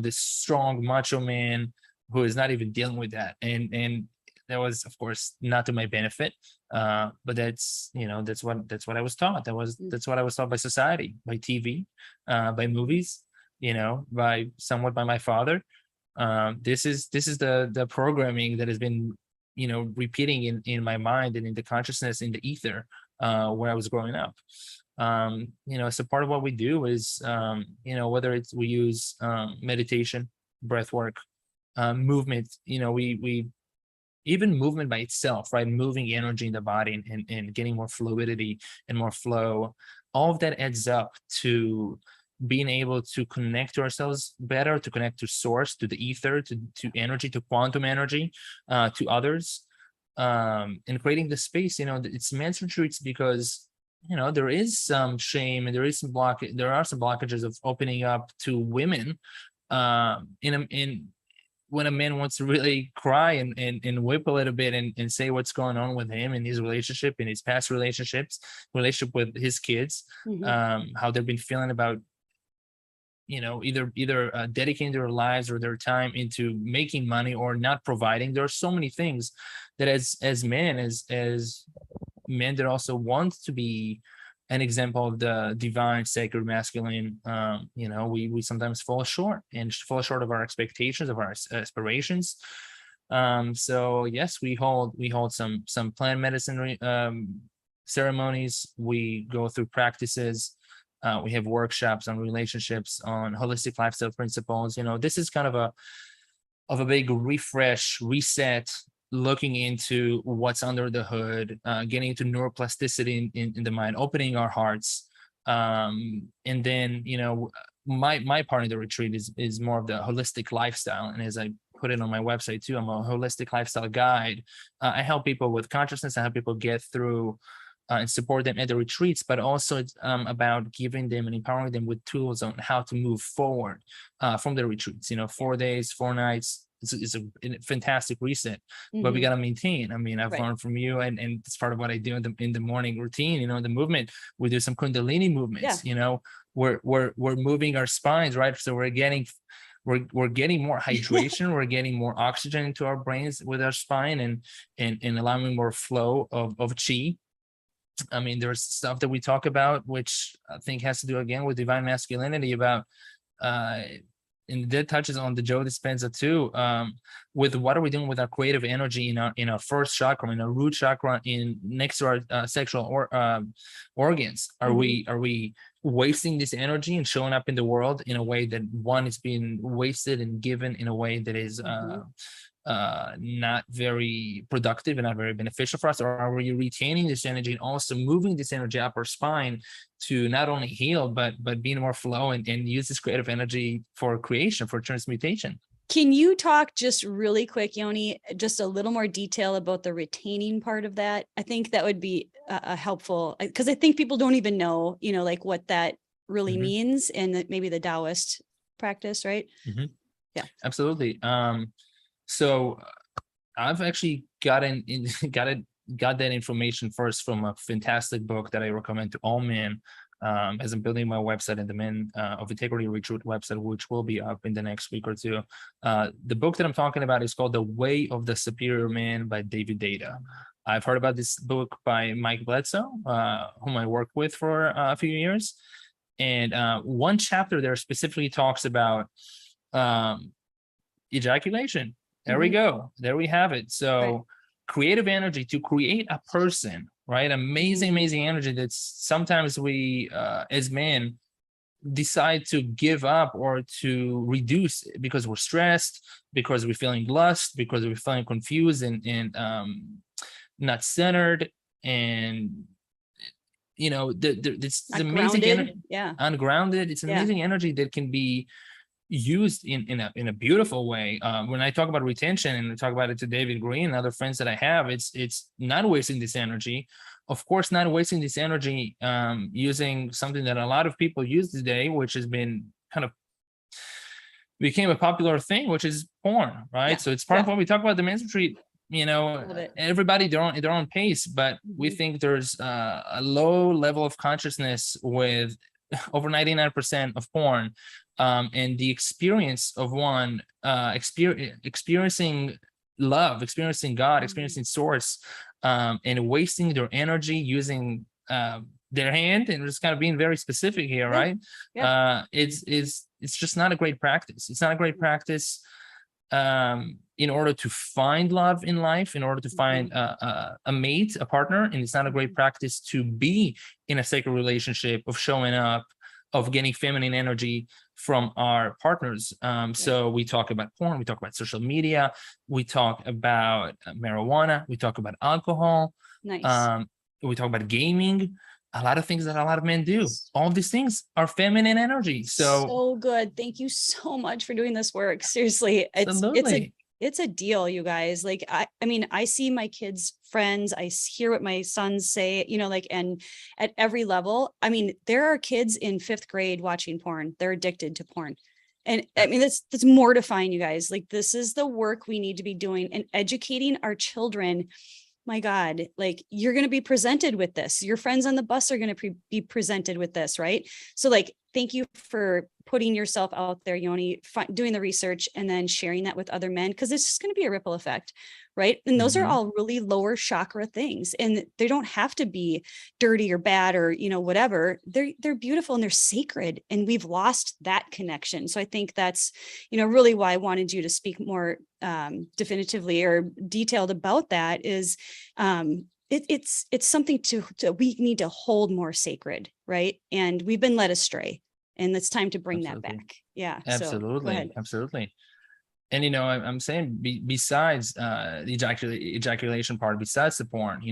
this strong macho man who is not even dealing with that. And that was, of course, not to my benefit, but that's what I was taught. That's what I was taught by society, by TV, by movies, by my father. This is the programming that has been repeating in my mind and in the consciousness, in the ether, where I was growing up. So part of what we do is whether it's we use meditation, breath work, movement, we even movement by itself, right? Moving energy in the body and getting more fluidity and more flow. All of that adds up to being able to connect to ourselves better, to connect to source, to the ether, to energy, to quantum energy, to others, and creating the space. It's men's retreats because there is some shame and there are some blockages of opening up to women when a man wants to really cry and whip a little bit and say what's going on with him in his relationship, in his past relationship with his kids, how they've been feeling about, either dedicating their lives or their time into making money or not providing. There are so many things that as men that also want to be an example of the divine, sacred, masculine, we sometimes fall short of our expectations, of our aspirations. So yes, we hold some plant medicine ceremonies. We go through practices. We have workshops on relationships, on holistic lifestyle principles. This is kind of a big refresh, reset, looking into what's under the hood, getting into neuroplasticity in the mind, opening our hearts. And then, my part of the retreat is more of the holistic lifestyle. And as I put it on my website too, I'm a holistic lifestyle guide. I help people with consciousness. I help people get through and support them at the retreats, but also it's about giving them and empowering them with tools on how to move forward from the retreats. 4 days, 4 nights. It's a fantastic reset, but we got to maintain. I mean, I've learned from you, and it's part of what I do in the morning routine. The movement, we do some Kundalini movements. We're moving our spines, right? So we're getting more hydration. We're getting more oxygen into our brains with our spine, and allowing more flow of chi. I mean, there's stuff that we talk about, which I think has to do again with divine masculinity, about and that touches on the Joe Dispenza too, with what are we doing with our creative energy in our first chakra, in our root chakra, next to our sexual organs. Are we wasting this energy and showing up in the world in a way that one is being wasted and given in a way that is not very productive and not very beneficial for us? Or are we retaining this energy and also moving this energy up our spine to not only heal but be in more flow and use this creative energy for creation, for transmutation? Can you talk just really quick, Yoni, just a little more detail about the retaining part of that? I think that would be a helpful, because I think people don't even know, like what that really means, and maybe the Taoist practice, right? Yeah, absolutely. So I've actually got got that information first from a fantastic book that I recommend to all men. As I'm building my website and the Men of Integrity Retreat website, which will be up in the next week or two. The book that I'm talking about is called The Way of the Superior Man by David Dada. I've heard about this book by Mike Bledsoe, whom I worked with for a few years. And one chapter there specifically talks about ejaculation. There we go. There we have it. So creative energy to create a person, right? Amazing energy that sometimes we, as men, decide to give up or to reduce because we're stressed, because we're feeling lust, because we're feeling confused and not centered, and it's amazing energy, ungrounded. It's amazing energy that can be used in a beautiful way. When I talk about retention and I talk about it to David Green and other friends that I have, it's not wasting this energy. Of course, not wasting this energy using something that a lot of people use today, which has been kind of became a popular thing, which is porn, right? So it's part of what we talk about the men's retreat. Everybody their own pace, but we think there's a low level of consciousness with over 99% of porn, and the experience of one experiencing love, experiencing God, experiencing source, and wasting their energy using their hand, and just kind of being very specific here, right? It's just not a great practice. It's not a great practice in order to find love in life, in order to find a mate, a partner, and it's not a great practice to be in a sacred relationship of showing up, of getting feminine energy from our partners. So we talk about porn, we talk about social media, we talk about marijuana, we talk about alcohol, we talk about gaming, a lot of things that a lot of men do. All these things are feminine energy. So good. Thank you so much for doing this work. Seriously, it's a deal, you guys. Like, I mean, I see my kids' friends, I hear what my sons say, and at every level. I mean, there are kids in 5th grade watching porn. They're addicted to porn. And I mean, that's mortifying, you guys. Like, this is the work we need to be doing and educating our children. My God, like, you're going to be presented with this. Your friends on the bus are going to be presented with this, right? So, like, thank you for putting yourself out there, Yoni, doing the research and then sharing that with other men, because it's just going to be a ripple effect, right? And those are all really lower chakra things, and they don't have to be dirty or bad or, whatever. They're beautiful and they're sacred, and we've lost that connection. So I think that's, really why I wanted you to speak more definitively or detailed about that is it's something we need to hold more sacred, right? And we've been led astray, and it's time to bring that back. Yeah, absolutely. And I'm saying besides the ejaculation part, besides the porn,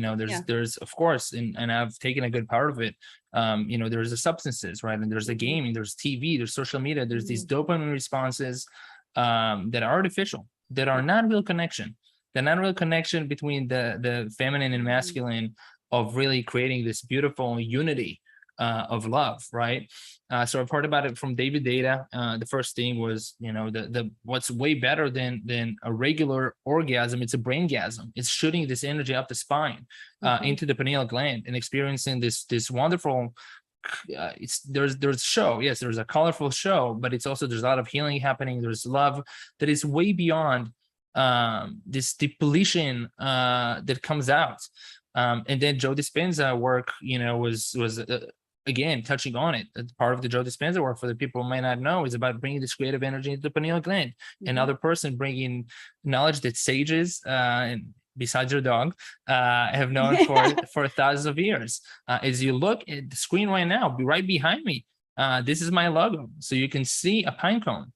there's of course, and I've taken a good part of it. There's the substances, right? And there's the gaming, there's TV, there's social media, there's these dopamine responses that are artificial, that are not real connection. They're not real connection between the feminine and masculine of really creating this beautiful unity of love, right? So I've heard about it from David Dada. The first thing was, the what's way better than a regular orgasm. It's a braingasm. It's shooting this energy up the spine into the pineal gland and experiencing this wonderful. There's show. Yes, there's a colorful show, but it's also there's a lot of healing happening. There's love that is way beyond this depletion that comes out. And then Joe Dispenza work, was again touching on it. Part of the Joe Dispenza work, for the people who might not know, is about bringing this creative energy into the pineal gland. Another person bringing knowledge that sages and besides your dog have known for thousands of years. As you look at the screen right now, right behind me, this is my logo, so you can see a pine cone.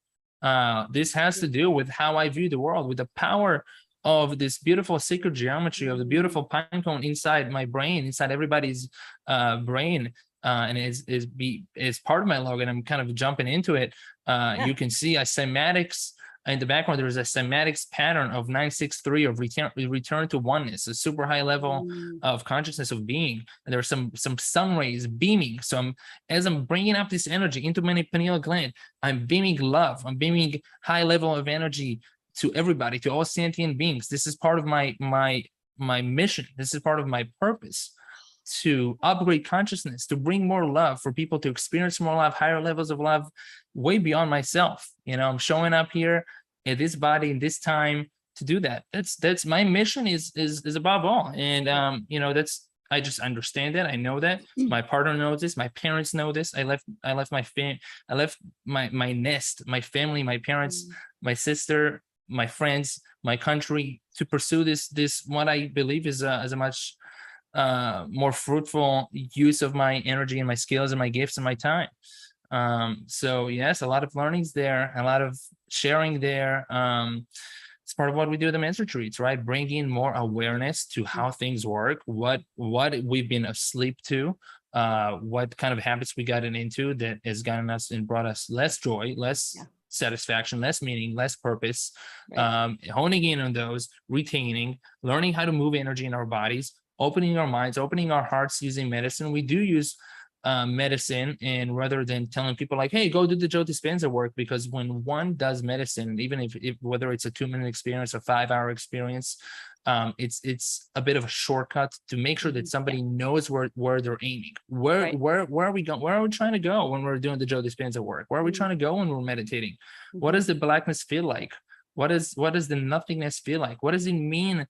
This has to do with how I view the world, with the power of this beautiful sacred geometry of the beautiful pine cone inside my brain, inside everybody's brain, and is part of my logo. And I'm kind of jumping into it. You can see a cymatics in the background. There's a cymatics pattern of 963 of return to oneness, a super high level of consciousness of being. And there's some sun rays beaming. So as I'm bringing up this energy into my pineal gland, I'm beaming love. I'm beaming high level of energy to everybody, to all sentient beings. This is part of my my mission. This is part of my purpose, to upgrade consciousness, to bring more love, for people to experience more love, higher levels of love, way beyond myself. I'm showing up here in this body, in this time, to do that. That's my mission, is above all. And that's, I just understand that. I know that. My partner knows this. My parents know this. I left my nest, my family, my parents, my sister, my friends, my country, to pursue this what I believe is a much more fruitful use of my energy and my skills and my gifts and my time. So yes, a lot of learnings there, a lot of sharing there. It's part of what we do at the men's retreats, right? Bringing more awareness to how things work, what we've been asleep to, what kind of habits we gotten into that has gotten us and brought us less joy, less satisfaction, less meaning, less purpose, honing in on those, retaining, learning how to move energy in our bodies, opening our minds, opening our hearts using medicine. We do use medicine, and rather than telling people like, hey, go do the Joe Dispenza work, because when one does medicine, even if whether it's a 2-minute experience or 5-hour experience, it's a bit of a shortcut to make sure that somebody knows where they're aiming. Where are we going? Where are we trying to go when we're doing the Joe Dispenza work? Where are we trying to go when we're meditating? What does the blackness feel like? What does the nothingness feel like? What does it mean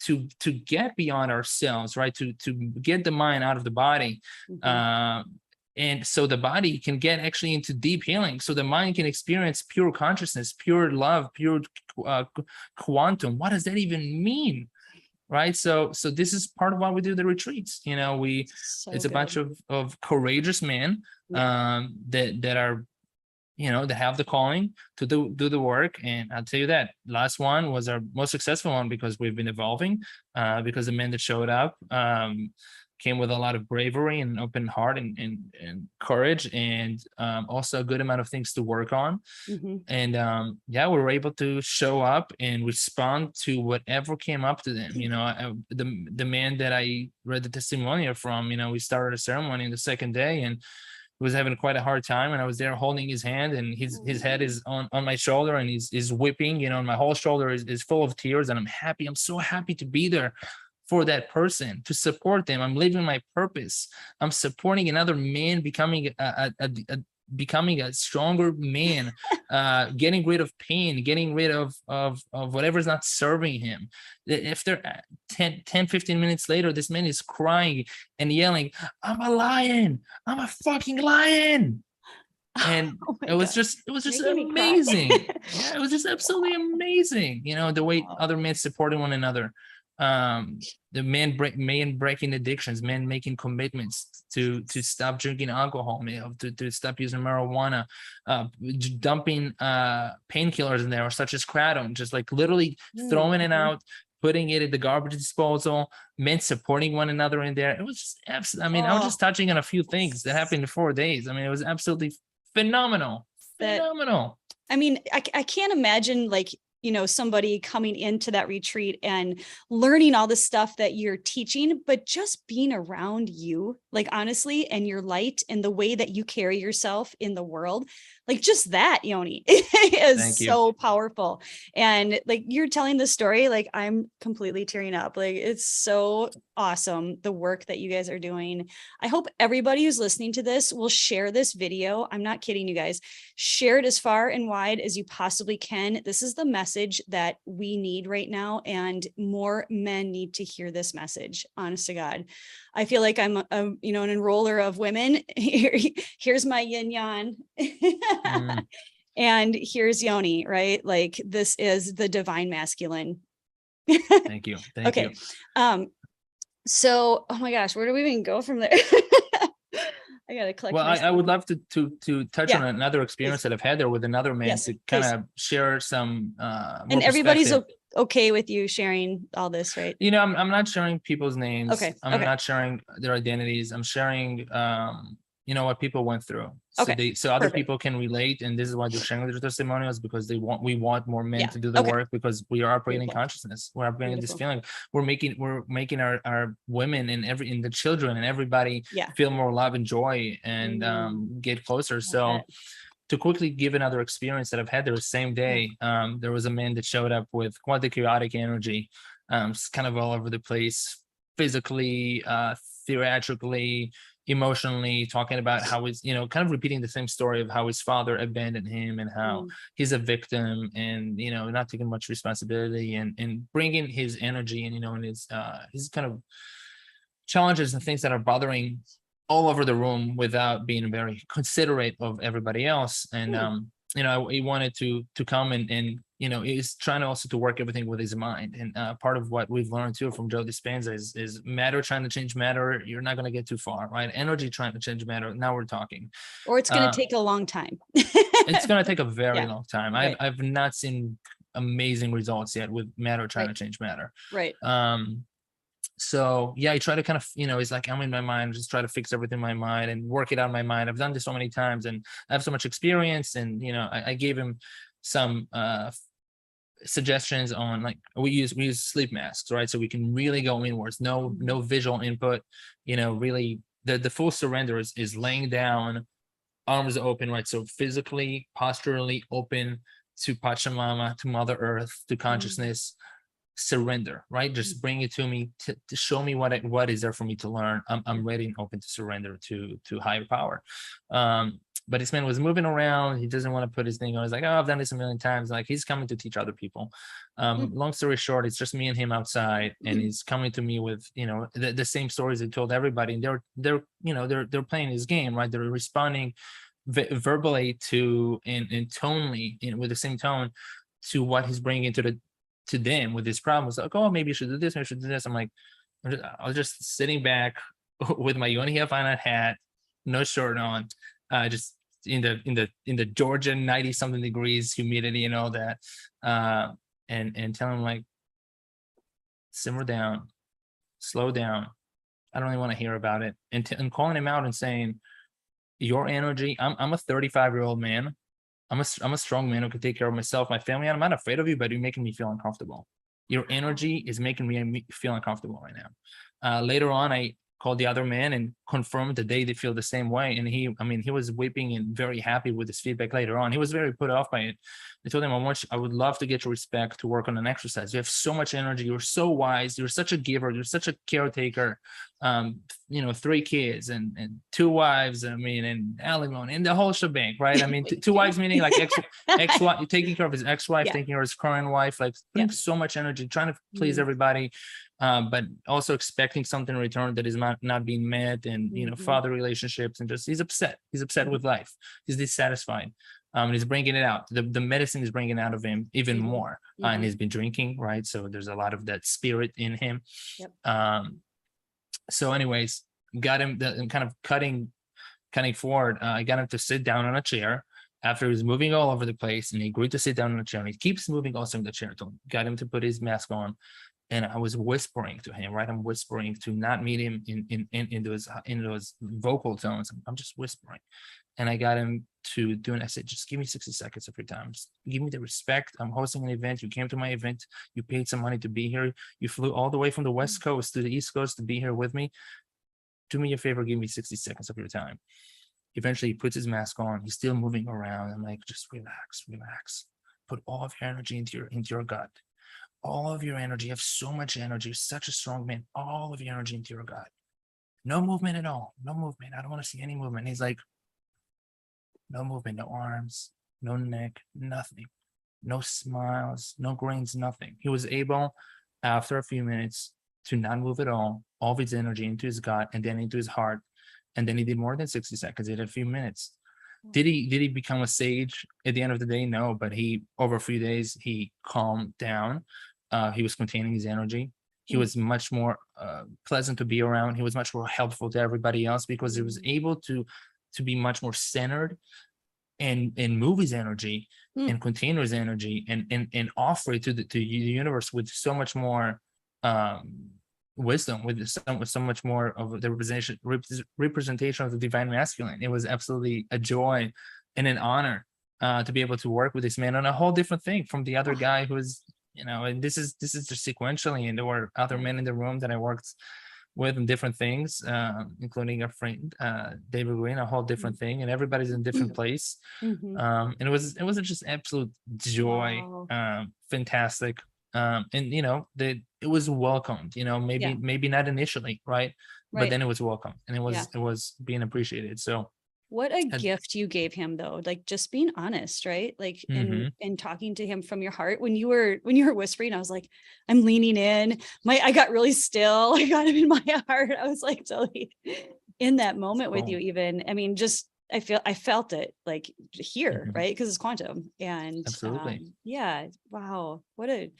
to get beyond ourselves, right? To get the mind out of the body, and so the body can get actually into deep healing, so the mind can experience pure consciousness, pure love, pure quantum. What does that even mean, right? So this is part of why we do the retreats. It's a bunch of courageous men that are, they have the calling to do the work. And I'll tell you that last one was our most successful one, because we've been evolving, because the men that showed up came with a lot of bravery and open heart and courage, and also a good amount of things to work on. And we were able to show up and respond to whatever came up to them. The man that I read the testimonial from, we started a ceremony the second day, and was having quite a hard time, and I was there holding his hand, and his head is on my shoulder, and he's whipping, and my whole shoulder is full of tears, and I'm so happy to be there for that person, to support them. I'm living my purpose. I'm supporting another man becoming a stronger man, getting rid of pain, getting rid of whatever's not serving him. If they're 15 minutes later, this man is crying and yelling, I'm a lion, I'm a fucking lion. And it was just amazing. It was just absolutely amazing. The way other men supporting one another. The men breaking addictions, men making commitments to stop drinking alcohol, to stop using marijuana, dumping painkillers in there, such as kratom, just like literally throwing it out, putting it at the garbage disposal, men supporting one another in there. It was just absolutely, I was just touching on a few things that happened in 4 days. It was absolutely phenomenal. I can't imagine somebody coming into that retreat and learning all the stuff that you're teaching, but just being around you, honestly, and your light and the way that you carry yourself in the world, just that, Yoni, is so powerful. And you're telling the story, I'm completely tearing up. It's so awesome, the work that you guys are doing. I hope everybody who's listening to this will share this video. I'm not kidding, you guys. Share it as far and wide as you possibly can. This is the message that we need right now, and more men need to hear this message. Honest to God, I feel like I'm an enroller of women. Here's my yin yang. And here's Yoni, right? This is the divine masculine. Thank you. Thank you. So, oh my gosh, where do we even go from there? I gotta collect. Well, I would love to touch on another experience that I've had there with another man, to kind of share some and everybody's okay with you sharing all this, right? I'm not sharing people's names. Okay. I'm not sharing their identities. I'm sharing what people went through. So other people can relate, and this is why they're sharing their testimonials, because we want more men to do the work, because we are operating consciousness. We're operating this feeling. We're making our women and the children and everybody feel more love and joy, and get closer. So to quickly give another experience that I've had there the same day, there was a man that showed up with quite the chaotic energy. kind of all over the place, physically, theatrically, emotionally, talking about how his, kind of repeating the same story of how his father abandoned him and how he's a victim, and not taking much responsibility, and bringing his energy and and his kind of challenges and things that are bothering all over the room without being very considerate of everybody else. And he wanted to come and he's trying to also to work everything with his mind. And part of what we've learned too from Joe Dispenza is matter trying to change matter, you're not going to get too far, right? Energy trying to change matter, now we're talking. Or it's going to take a long time. It's going to take a very long time. Right. I've not seen amazing results yet with matter trying to change matter. Right. So yeah, I try to kind of, it's like, I'm in my mind, just try to fix everything in my mind and work it out in my mind. I've done this so many times and I have so much experience. And, I gave him some suggestions on, like, we use sleep masks, right? So we can really go inwards, no visual input, really the full surrender is laying down, arms open, right? So physically, posturally open to Pachamama, to Mother Earth, to consciousness. Surrender, right? Just bring it to me to show me what is there for me to learn. I'm ready and open to surrender to higher power. But this man was moving around. He doesn't want to put his thing on. He's like, oh, I've done this a million times. Like, he's coming to teach other people. Long story short, it's just me and him outside, and he's coming to me with the same stories he told everybody. And they're playing his game, right? They're responding verbally to and tonally with the same tone to what he's bringing to them with this problem. It's like, oh, maybe you should do this, maybe you should do this. I'm like, I was just sitting back with my Yoni Havana hat, no shirt on, just in the Georgia 90 something degrees humidity and all that, and telling him, like, simmer down, slow down. I don't really want to hear about it, and calling him out and saying, your energy. I'm a 35-year-old man. I'm a strong man who can take care of myself, my family. I'm not afraid of you, but you're making me feel uncomfortable. Your energy is making me feel uncomfortable right now. Later on, I called the other man and confirmed that they feel the same way. And he was weeping and very happy with his feedback later on. He was very put off by it. I told him, I would love to get your respect to work on an exercise. You have so much energy. You're so wise. You're such a giver. You're such a caretaker. 3 kids and 2 wives. And alimony and the whole shebang, right? 2 wives meaning like ex-wife, taking care of his ex-wife, taking care of his current wife, like putting so much energy, trying to please everybody. But also expecting something in return that is not being met, and father relationships, and just he's upset with life, he's dissatisfied, and he's bringing it out. The medicine is bringing it out of him even more, and he's been drinking, right? So there's a lot of that spirit in him. So anyways, got him kind of cutting forward. I got him to sit down on a chair after he was moving all over the place, and he agreed to sit down on a chair, and he keeps moving also in the chair. Got him to put his mask on. And I was whispering to him, right? I'm whispering to not meet him in those vocal tones. I'm just whispering. And I got him to do it. I said, just give me 60 seconds of your time. Just give me the respect. I'm hosting an event. You came to my event. You paid some money to be here. You flew all the way from the West Coast to the East Coast to be here with me. Do me a favor, give me 60 seconds of your time. Eventually, he puts his mask on. He's still moving around. I'm like, just relax. Put all of your energy into your gut. All of your energy. You have so much energy. You're such a strong man. All of your energy into your gut. No movement at all. No movement. I don't want to see any movement. He's like, no movement, no arms, no neck, nothing. No smiles, no grins, nothing. He was able, after a few minutes, to not move at all of his energy into his gut and then into his heart. And then he did more than 60 seconds. He did a few minutes. Did he become a sage at the end of the day? No, but over a few days, he calmed down. He was containing his energy. He was much more pleasant to be around. He was much more helpful to everybody else because he was able to be much more centered and move his energy and contain his energy and offer it to the universe with so much more wisdom, with so much more of the representation of the divine masculine. It was absolutely a joy and an honor to be able to work with this man on a whole different thing from the other guy who was, and this is just sequentially, and there were other men in the room that I worked with in different things, including a friend, David Green, a whole different thing, and everybody's in a different place. And it was just absolute joy. Fantastic. And that it was welcomed, maybe not initially, right? But then it was welcome, and it was being appreciated. So what a gift you gave him, though, like just being honest, right? Like and talking to him from your heart. When you were whispering, I was like, I'm leaning in. I got really still. I got him in my heart. I was like totally in that moment with you, even. I mean, just I felt it like here, right? Because it's quantum. And absolutely. Wow. What an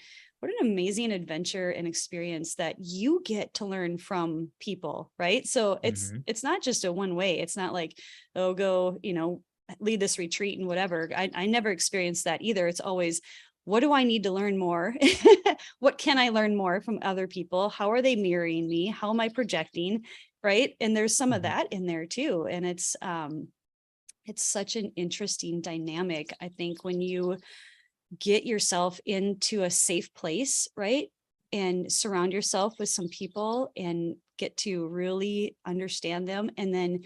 amazing adventure and experience that you get to learn from people, right? So it's not just a one way. It's not like, oh, go, lead this retreat and whatever. I never experienced that either. It's always, what do I need to learn more? What can I learn more from other people? How are they mirroring me? How am I projecting? Right. And there's some of that in there too. And it's such an interesting dynamic, I think, when you get yourself into a safe place, right? And surround yourself with some people and get to really understand them, and then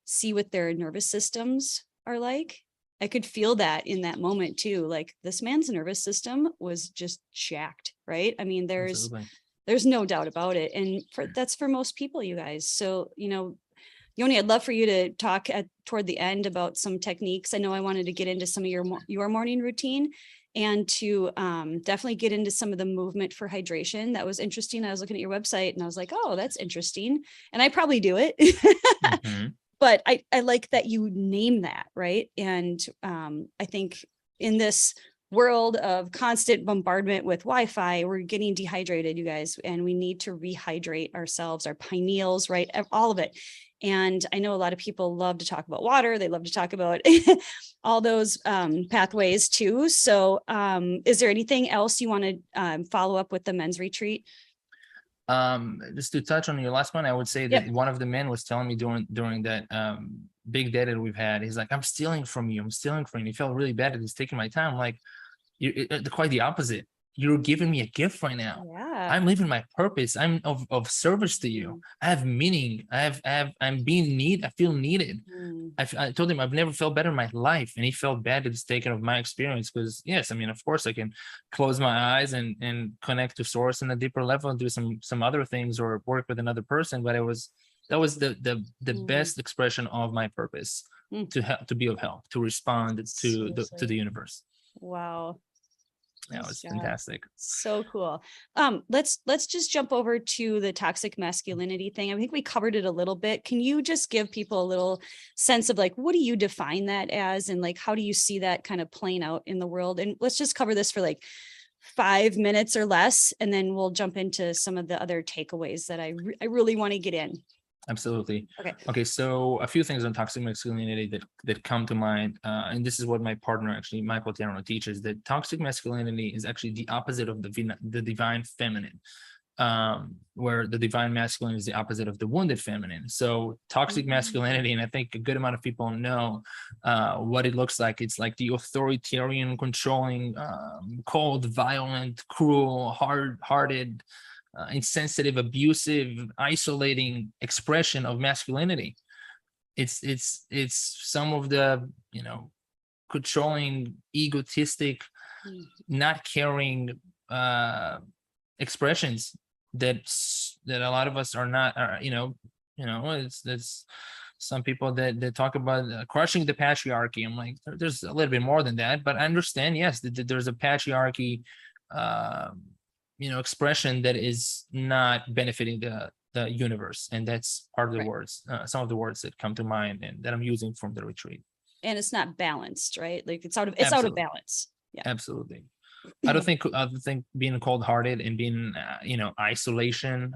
see what their nervous systems are like. I could feel that in that moment too. Like, this man's nervous system was just jacked, right? I mean, there's no doubt about it. And that's for most people, you guys. So, Yoni, I'd love for you to talk toward the end about some techniques. I know I wanted to get into some of your morning routine, and to definitely get into some of the movement for hydration. That was interesting. I was looking at your website and I was like, oh, that's interesting. And I probably do it. But I like that you name that, right? And I think in this world of constant bombardment with Wi-Fi, we're getting dehydrated, you guys, and we need to rehydrate ourselves, our pineals, right? All of it. And I know a lot of people love to talk about water. They love to talk about all those pathways too. So is there anything else you want to follow up with the men's retreat? Just to touch on your last one, I would say that one of the men was telling me during that big day that we've had, he's like, I'm stealing from you. He felt really bad that he's taking my time. Like, quite the opposite. You're giving me a gift right now. I'm living my purpose. I'm of service to you. I have meaning. I'm being needed. I feel needed. I told him I've never felt better in my life, and he felt bad that he's taken of my experience, because yes, I mean, of course I can close my eyes and connect to source on a deeper level and do some other things or work with another person, but that was the best expression of my purpose, to be of help, to respond to the universe. Wow. Yeah, it was fantastic. So cool. Let's just jump over to the toxic masculinity thing. I think we covered it a little bit. Can you just give people a little sense of like, what do you define that as, and like, how do you see that kind of playing out in the world? And let's just cover this for like 5 minutes or less, and then we'll jump into some of the other takeaways that I really want to get in. Absolutely. Okay. So a few things on toxic masculinity that come to mind, and this is what my partner, actually, Michael Tierno, teaches, that toxic masculinity is actually the opposite of the divine feminine, where the divine masculine is the opposite of the wounded feminine. So toxic masculinity, and I think a good amount of people know what it looks like. It's like the authoritarian, controlling, cold, violent, cruel, hard-hearted, insensitive, abusive, isolating expression of masculinity. It's some of the controlling, egotistic, not caring expressions that a lot of us are not. It's some people that talk about crushing the patriarchy. I'm like, there's a little bit more than that, but I understand. Yes, there's a patriarchy. Expression that is not benefiting the universe, and that's part of the words, some of the words that come to mind and that I'm using from the retreat. And it's not balanced, right? Like it's out of balance. Yeah, absolutely. I don't think being cold-hearted and being isolation,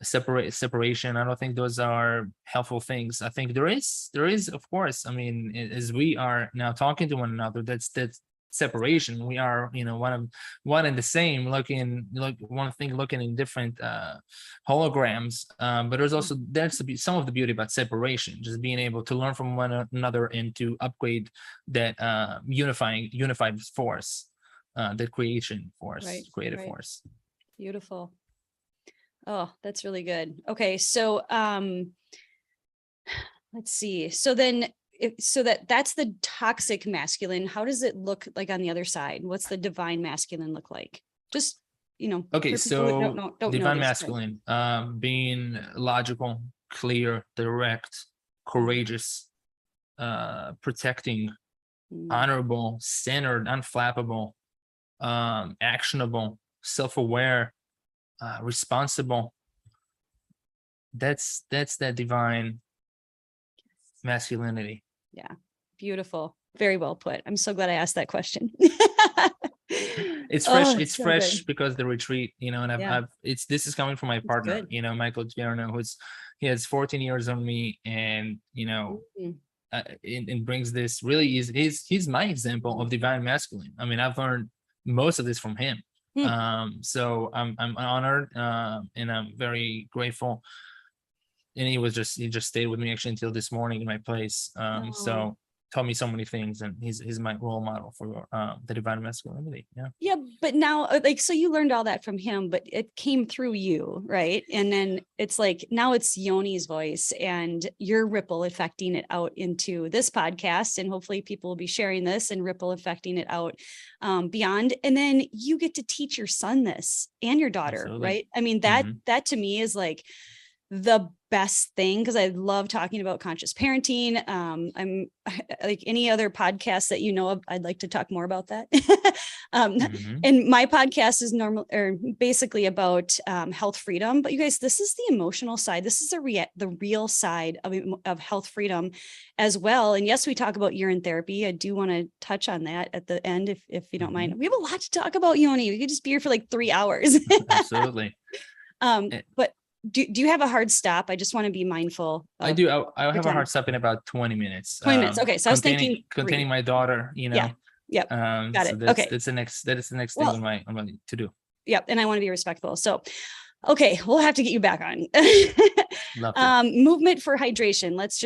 separation, I don't think those are helpful things. I think there is, of course, I mean, as we are now talking to one another, that's separation. We are one and the same, looking in different holograms, but there's also some of the beauty about separation, just being able to learn from one another and to upgrade that unified force, that creation force, creative force. Beautiful. Oh, that's really good. Okay, so let's see. So then so that's the toxic masculine. How does it look like on the other side? What's the divine masculine look like? Just, Okay, for people that so don't know divine this, masculine, being logical, clear, direct, courageous, protecting, honorable, centered, unflappable, actionable, self-aware, responsible. That's that divine masculinity. Yeah, beautiful. Very well put. I'm so glad I asked that question. It's fresh. Oh, It's so fresh good. because the retreat, and Yeah. this is coming from my partner, good. Michael Tierno, he has 14 years on me, and Mhm. it brings this. Really, he's my example of divine masculine. I mean, I've learned most of this from him. So I'm honored, and I'm very grateful. And he just stayed with me actually until this morning in my place. So taught me so many things, and he's my role model for the divine masculinity. Yeah, but now, so you learned all that from him, but it came through you, right? And then it's like, now it's Yoni's voice, and you're ripple affecting it out into this podcast, and hopefully people will be sharing this and ripple affecting it out beyond. And then you get to teach your son this, and your daughter. Absolutely. Right? I mean, that to me is like the best thing, because I love talking about conscious parenting. I'm like any other podcast that of, I'd like to talk more about that. And my podcast is basically about health freedom. But you guys, this is the emotional side. This is the real side of health freedom as well. And yes, we talk about urine therapy. I do want to touch on that at the end, if you don't mind. We have a lot to talk about, Yoni. We could just be here for like 3 hours. Absolutely. But do you have a hard stop? I just want to be mindful. I do. I have a hard stop in about 20 minutes. 20 minutes. Okay. So I was thinking containing my daughter, Yeah. Yep. Got it. That okay. That is the next thing on my to do. Yep. And I want to be respectful. So, okay, we'll have to get you back on. Movement for hydration. Let's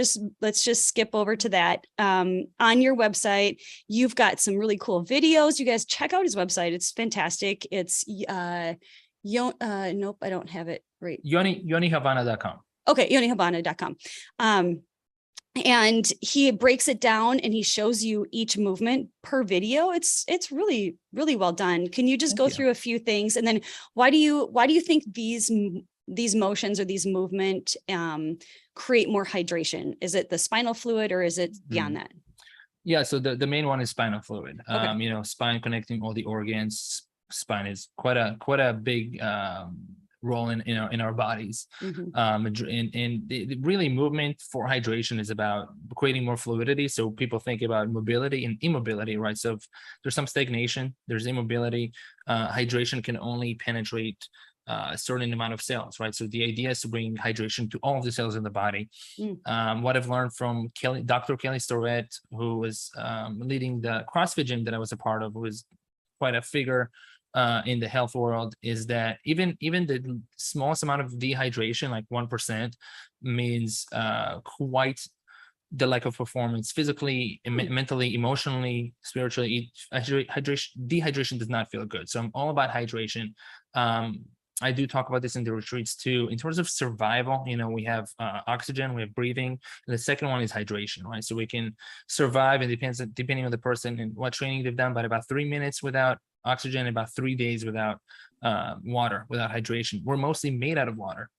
just skip over to that. On your website, you've got some really cool videos. You guys check out his website. It's fantastic. It's nope, I don't have it right. YoniHavana.com. Okay, YoniHavana.com. And he breaks it down and he shows you each movement per video. It's really, really well done. Can you just go through a few things? And then why do you think these motions or these movement create more hydration? Is it the spinal fluid, or is it beyond that? Yeah, so the main one is spinal fluid. Okay. Spine connecting all the organs. Spine is quite a big role in our bodies. And really, movement for hydration is about creating more fluidity. So people think about mobility and immobility, right? So if there's some stagnation, there's immobility. Hydration can only penetrate a certain amount of cells, right? So the idea is to bring hydration to all of the cells in the body. What I've learned from Dr. Kelly Storette, who was leading the CrossFit gym that I was a part of, who was quite a figure in the health world, is that even the smallest amount of dehydration, like 1%, means quite the lack of performance physically, mentally, emotionally, spiritually. Dehydration does not feel good. So I'm all about hydration. I do talk about this in the retreats too. In terms of survival, we have oxygen, we have breathing, and the second one is hydration, right? So we can survive, and depending on the person and what training they've done, but about 3 minutes without oxygen, about 3 days without water, without hydration. We're mostly made out of water.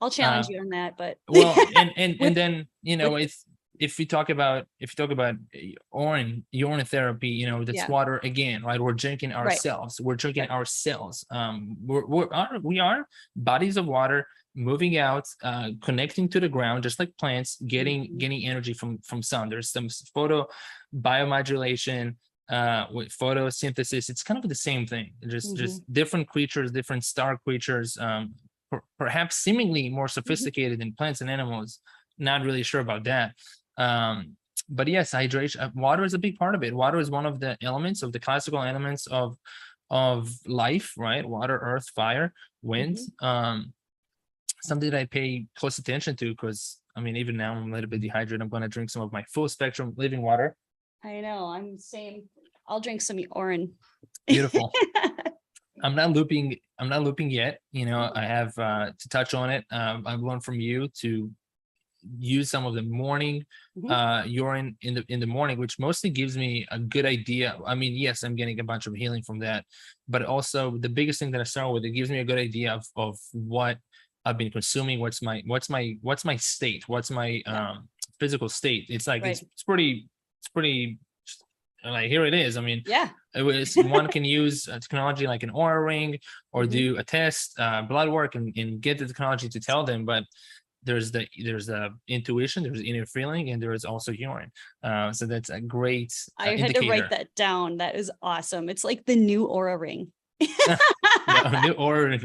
I'll challenge you on that, but well, and then it's if we talk about urine therapy, that's water again, right? We're drinking ourselves. Right. We're drinking our cells. We are bodies of water moving out, connecting to the ground, just like plants, getting energy from sun. There's some biomodulation with photosynthesis. It's kind of the same thing. Just different creatures, different star creatures, perhaps seemingly more sophisticated than plants and animals. Not really sure about that. But yes, hydration, water is a big part of it. Water is one of the elements, of the classical elements of life, right? Water, earth, fire, wind. Something that I pay close attention to, because even now I'm a little bit dehydrated. I'm going to drink some of my full spectrum living water. I know, I'm the same. I'll drink some urine. Beautiful. I'm not looping yet. I have to touch on it. I've learned from you to use some of the morning urine in the morning, which mostly gives me a good idea. I mean, yes, I'm getting a bunch of healing from that, but also the biggest thing that I start with, it gives me a good idea of what I've been consuming, what's my state, what's my physical state. It's like it's pretty like, here it is. I mean, it was one can use a technology like an aura ring or do a test, blood work, and get the technology to tell them. But there's the intuition, there's inner feeling, and there is also urine. So that's a great I had to write that down. That is awesome. It's like the new aura ring. No, new aura ring,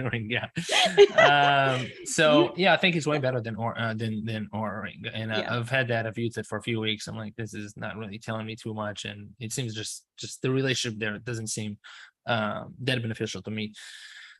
so I think it's way better than aura ring, and I've had that. I've used it for a few weeks. I'm like, this is not really telling me too much, and it seems just the relationship there doesn't seem that beneficial to me.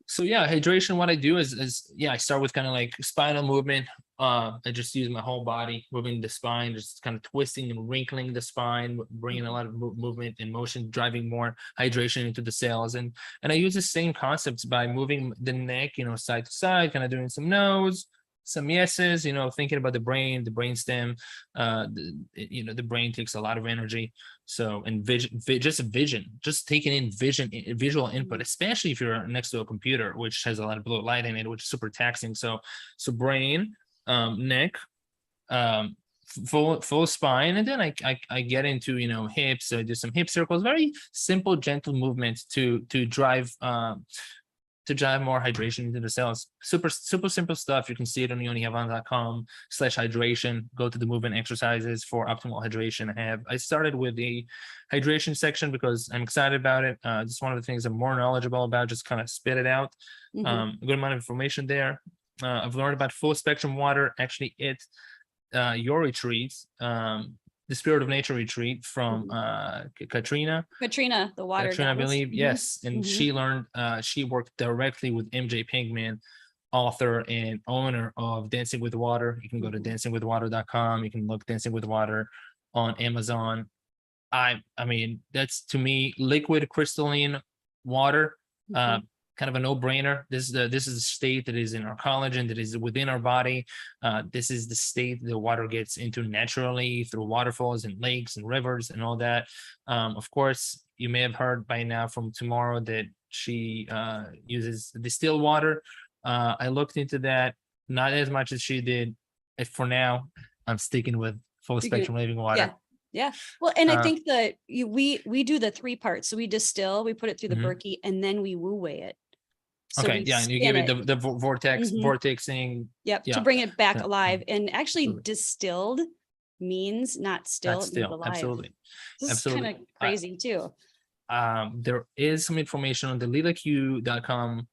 So hydration, what I do is I start with kind of like spinal movement. I just use my whole body, moving the spine, just kind of twisting and wrinkling the spine, bringing a lot of movement and motion, driving more hydration into the cells. And I use the same concepts by moving the neck, side to side, kind of doing some nose, some yeses, thinking about the brain stem. The brain takes a lot of energy. So, and just taking in visual input, especially if you're next to a computer, which has a lot of blue light in it, which is super taxing. So brain, neck, full spine, and then I get into hips. So I do some hip circles, very simple, gentle movements to drive more hydration into the cells. Super simple stuff. You can see it on yonihavana.com/hydration. Go to the movement exercises for optimal hydration. I started with the hydration section because I'm excited about it. Just one of the things I'm more knowledgeable about, just kind of spit it out. A good amount of information there. I've learned about full spectrum water. Actually, your retreats, the Spirit of Nature retreat from Katrina, the water goddess. I believe, yes. And she learned, she worked directly with MJ Pinkman, author and owner of Dancing with Water. You can go to dancingwithwater.com. You can look Dancing with Water on Amazon. I mean, that's, to me, liquid crystalline water. Kind of a no-brainer. This is the state that is in our collagen, that is within our body. This is the state the water gets into naturally through waterfalls and lakes and rivers and all that. Of course, you may have heard by now from Tomorrow that she uses distilled water. I looked into that, not as much as she did. For now, I'm sticking with full spectrum living water. Yeah. Well, and I think that we do the 3 parts. So we distill, we put it through the Berkey, and then we wu-wei it. So and you give it the vortexing. To bring it back alive. And actually, distilled means not still, it means alive. Absolutely. This is kind of crazy too. There is some information on the lilaq.com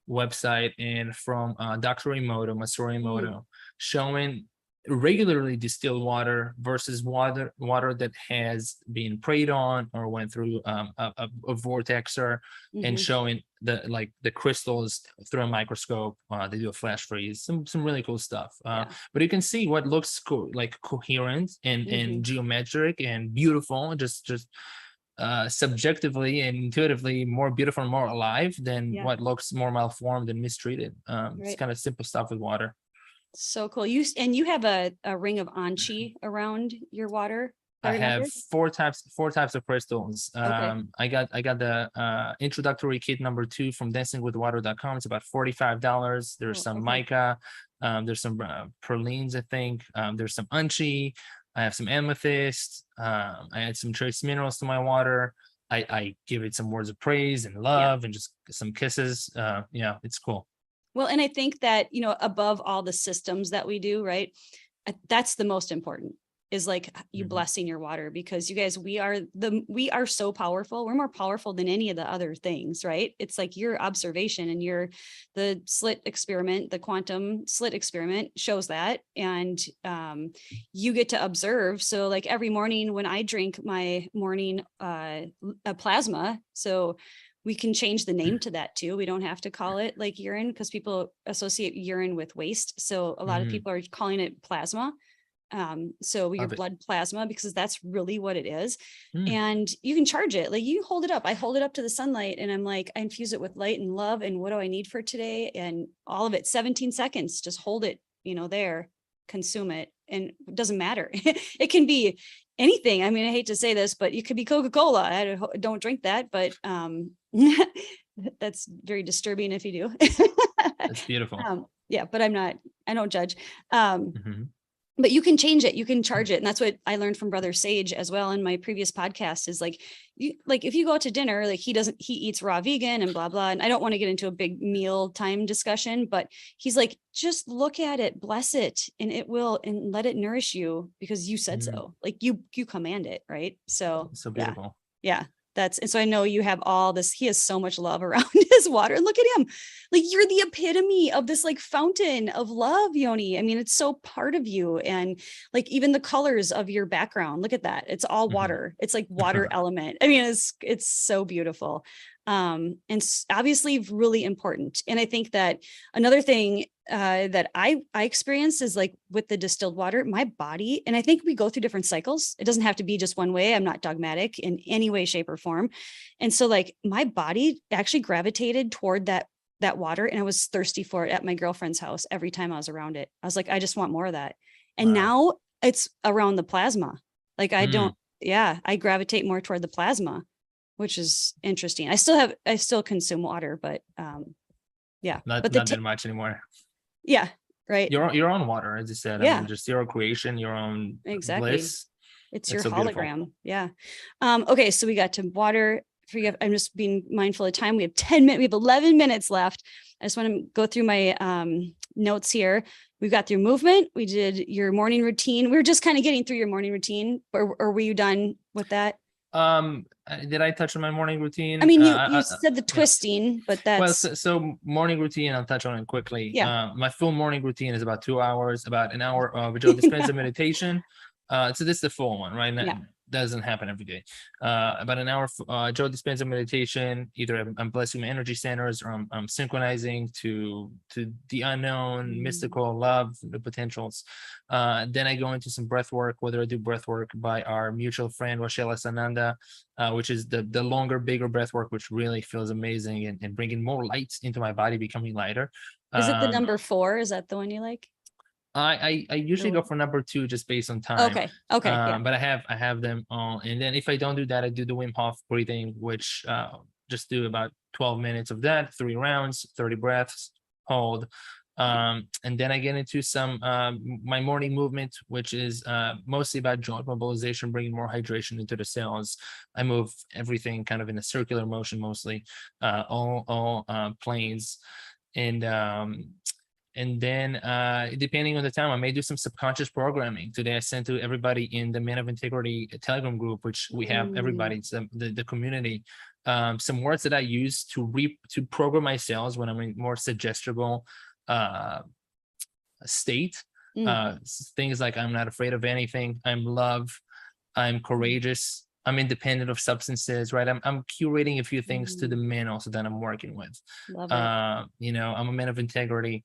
website and from Dr. Masaru Emoto, showing regularly distilled water versus water that has been preyed on or went through a vortexer, and showing the crystals through a microscope. They do a flash freeze, some really cool stuff. But you can see what looks like coherent and geometric and beautiful, just subjectively and intuitively more beautiful and more alive than what looks more malformed and mistreated. It's kind of simple stuff with water. So cool. You have a ring of anchi around your water. I have four types of crystals. I got the introductory kit number 2 from dancingwithwater.com. It's about $45. There's some mica, there's some perlines, I think. There's some anchi. I have some amethyst. I add some trace minerals to my water. I give it some words of praise and love and just some kisses. It's cool. Well, and I think that, above all the systems that we do, right, that's the most important, is like you blessing your water, because you guys, we are so powerful. We're more powerful than any of the other things, right? It's like your observation and the slit experiment, the quantum slit experiment shows that. And you get to observe. So like every morning when I drink my morning plasma, so we can change the name to that too. We don't have to call it like urine, because people associate urine with waste. So a lot of people are calling it plasma. So your blood plasma, because that's really what it is. And you can charge it. Like you hold it up. I hold it up to the sunlight and I'm like, I infuse it with light and love. And what do I need for today? And all of it, 17 seconds, just hold it, there. consume it. And it doesn't matter. It can be anything. I mean, I hate to say this, but it could be Coca-Cola. I don't drink that, but that's very disturbing if you do. That's beautiful. Yeah, but I don't judge. But you can change it, you can charge it. And that's what I learned from Brother Sage as well in my previous podcast is like, if you go out to dinner, like he eats raw vegan and blah, blah. And I don't want to get into a big meal time discussion, but he's like, just look at it, bless it, and it will, and let it nourish you because you said so. Like you command it. Right. So beautiful. Yeah. And so I know you have all this, he has so much love around his water. And look at him. Like you're the epitome of this like fountain of love, Yoni. I mean, it's so part of you. And like even the colors of your background, look at that. It's all water. It's like water element. I mean, it's so beautiful. And obviously really important. And I think that another thing that I experienced is like with the distilled water, my body, and I think we go through different cycles. It doesn't have to be just one way. I'm not dogmatic in any way, shape, or form. And so like my body actually gravitated toward that water, and I was thirsty for it at my girlfriend's house every time I was around it. I was like, I just want more of that. And now it's around the plasma. Like I gravitate more toward the plasma, which is interesting. I still consume water, but not that much anymore. Yeah. Right. Your own water, as you said. Yeah. I mean, just your creation, your own bliss. It's your so hologram. Beautiful. Yeah. Okay. So we got to water. I'm just being mindful of time. We have 10 minutes. We have 11 minutes left. I just want to go through my notes here. We've got through movement. We did your morning routine. We were just kind of getting through your morning routine, or were you done with that? Did I touch on my morning routine? I mean, you said the twisting, but that's so morning routine. I'll touch on it quickly. Yeah. My full morning routine is about 2 hours, about an hour of Joe Dispenza meditation. So this is the full one, right? That doesn't happen every day. About an hour Joe Dispenza meditation. Either I'm blessing my energy centers, or I'm synchronizing to the unknown, mystical love, the potentials. Then I go into some breath work, whether I do breath work by our mutual friend Washela Sananda, which is the longer, bigger breath work, which really feels amazing and bringing more light into my body, becoming lighter. Is it the number 4? Is that the one you like? I usually go for number 2 just based on time. Okay. But I have them all, and then if I don't do that, I do the Wim Hof breathing, which just do about 12 minutes of that, 3 rounds, 30 breaths, hold, and then I get into some my morning movement, which is mostly about joint mobilization, bringing more hydration into the cells. I move everything kind of in a circular motion, mostly all planes, and then depending on the time, I may do some subconscious programming. Today, I sent to everybody in the Men of Integrity Telegram group, which we have everybody, it's the community, some words that I use to program my cells when I'm in more suggestible state. Things like I'm not afraid of anything, I'm love, I'm courageous, I'm independent of substances, right? I'm curating a few things to the men also that I'm working with. Love it. I'm a man of integrity.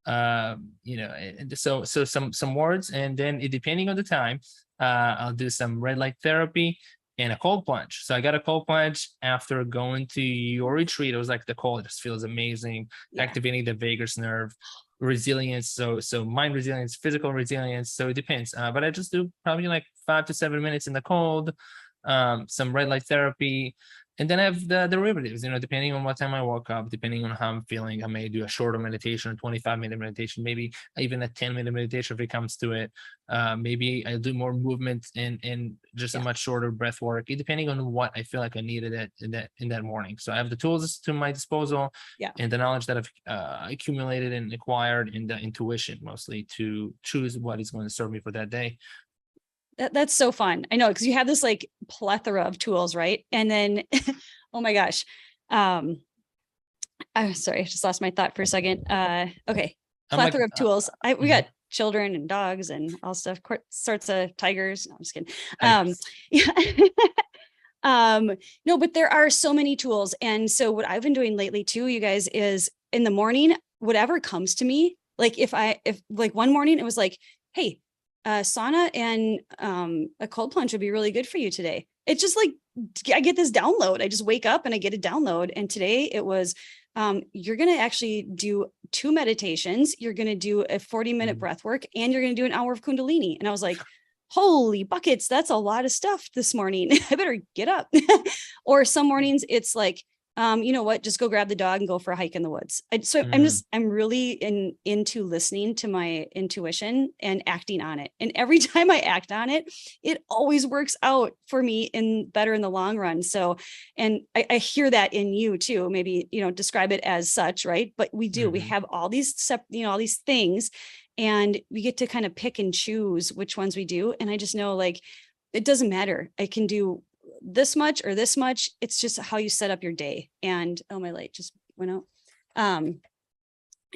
So some words, and then depending on the time, I'll do some red light therapy and a cold plunge. So I got a cold plunge after going to your retreat. It was like the cold just feels amazing, activating the vagus nerve, resilience. So mind resilience, physical resilience. So it depends. But I just do probably like 5 to 7 minutes in the cold, some red light therapy. And then I have the derivatives, depending on what time I woke up, depending on how I'm feeling, I may do a shorter meditation, a 25-minute meditation, maybe even a 10-minute meditation if it comes to it. Maybe I'll do more movement and just a much shorter breath work, depending on what I feel like I needed in that morning. So I have the tools to my disposal and the knowledge that I've accumulated and acquired, and the intuition mostly to choose what is going to serve me for that day. That's so fun. I know, because you have this like plethora of tools, right? And then, oh my gosh. I'm sorry, I just lost my thought for a second. Okay. Plethora of tools. We got children and dogs and all stuff, sorts of tigers. No, I'm just kidding. No, but there are so many tools. And so what I've been doing lately too, you guys, is in the morning, whatever comes to me, like if like one morning it was like, hey, sauna and a cold plunge would be really good for you today. It's just like, I get this download. I just wake up and I get a download. And today it was, you're going to actually do 2 meditations. You're going to do a 40-minute breath work, and you're going to do an hour of Kundalini. And I was like, holy buckets, that's a lot of stuff this morning. I better get up. Or some mornings it's like, you know what, just go grab the dog and go for a hike in the woods. I'm really into listening to my intuition and acting on it. And every time I act on it, it always works out for me better in the long run. So, and I hear that in you too, maybe, describe it as such, right? But we do, we have all these, all these things, and we get to kind of pick and choose which ones we do. And I just know, like, it doesn't matter. I can do this much or this much. It's just how you set up your day. And oh, my light just went out.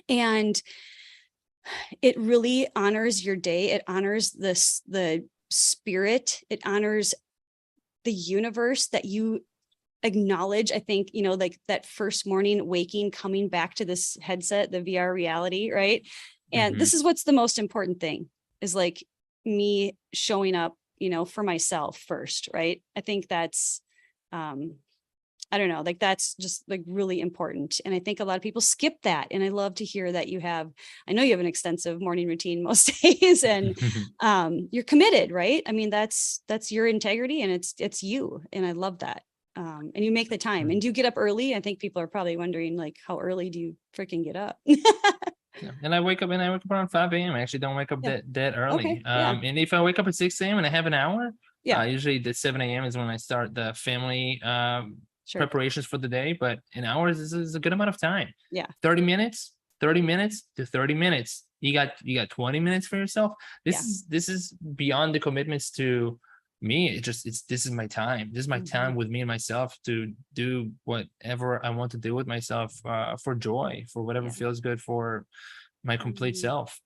And it really honors your day. It honors the spirit. It honors the universe that you acknowledge. I think, like that first morning waking, coming back to this headset, the VR reality, right? And this is what's the most important thing, is like me showing up, for myself first, right? I think that's, I don't know, like that's just like really important. And I think a lot of people skip that. And I love to hear that I know you have an extensive morning routine most days, and you're committed, right? I mean, that's your integrity, and it's you. And I love that. And you make the time. And do you get up early? I think people are probably wondering, like, how early do you freaking get up? Yeah. And I wake up around 5 a.m. I actually don't wake up that early. Okay. And if I wake up at 6 a.m. and I have an hour, usually the 7 a.m. is when I start the family preparations for the day. But an hour is a good amount of time. Yeah. 30 minutes to 30 minutes. You got 20 minutes for yourself. This is beyond the commitments to me. This is my time. This is my time with me and myself to do whatever I want to do with myself, for joy, for whatever feels good for my complete self.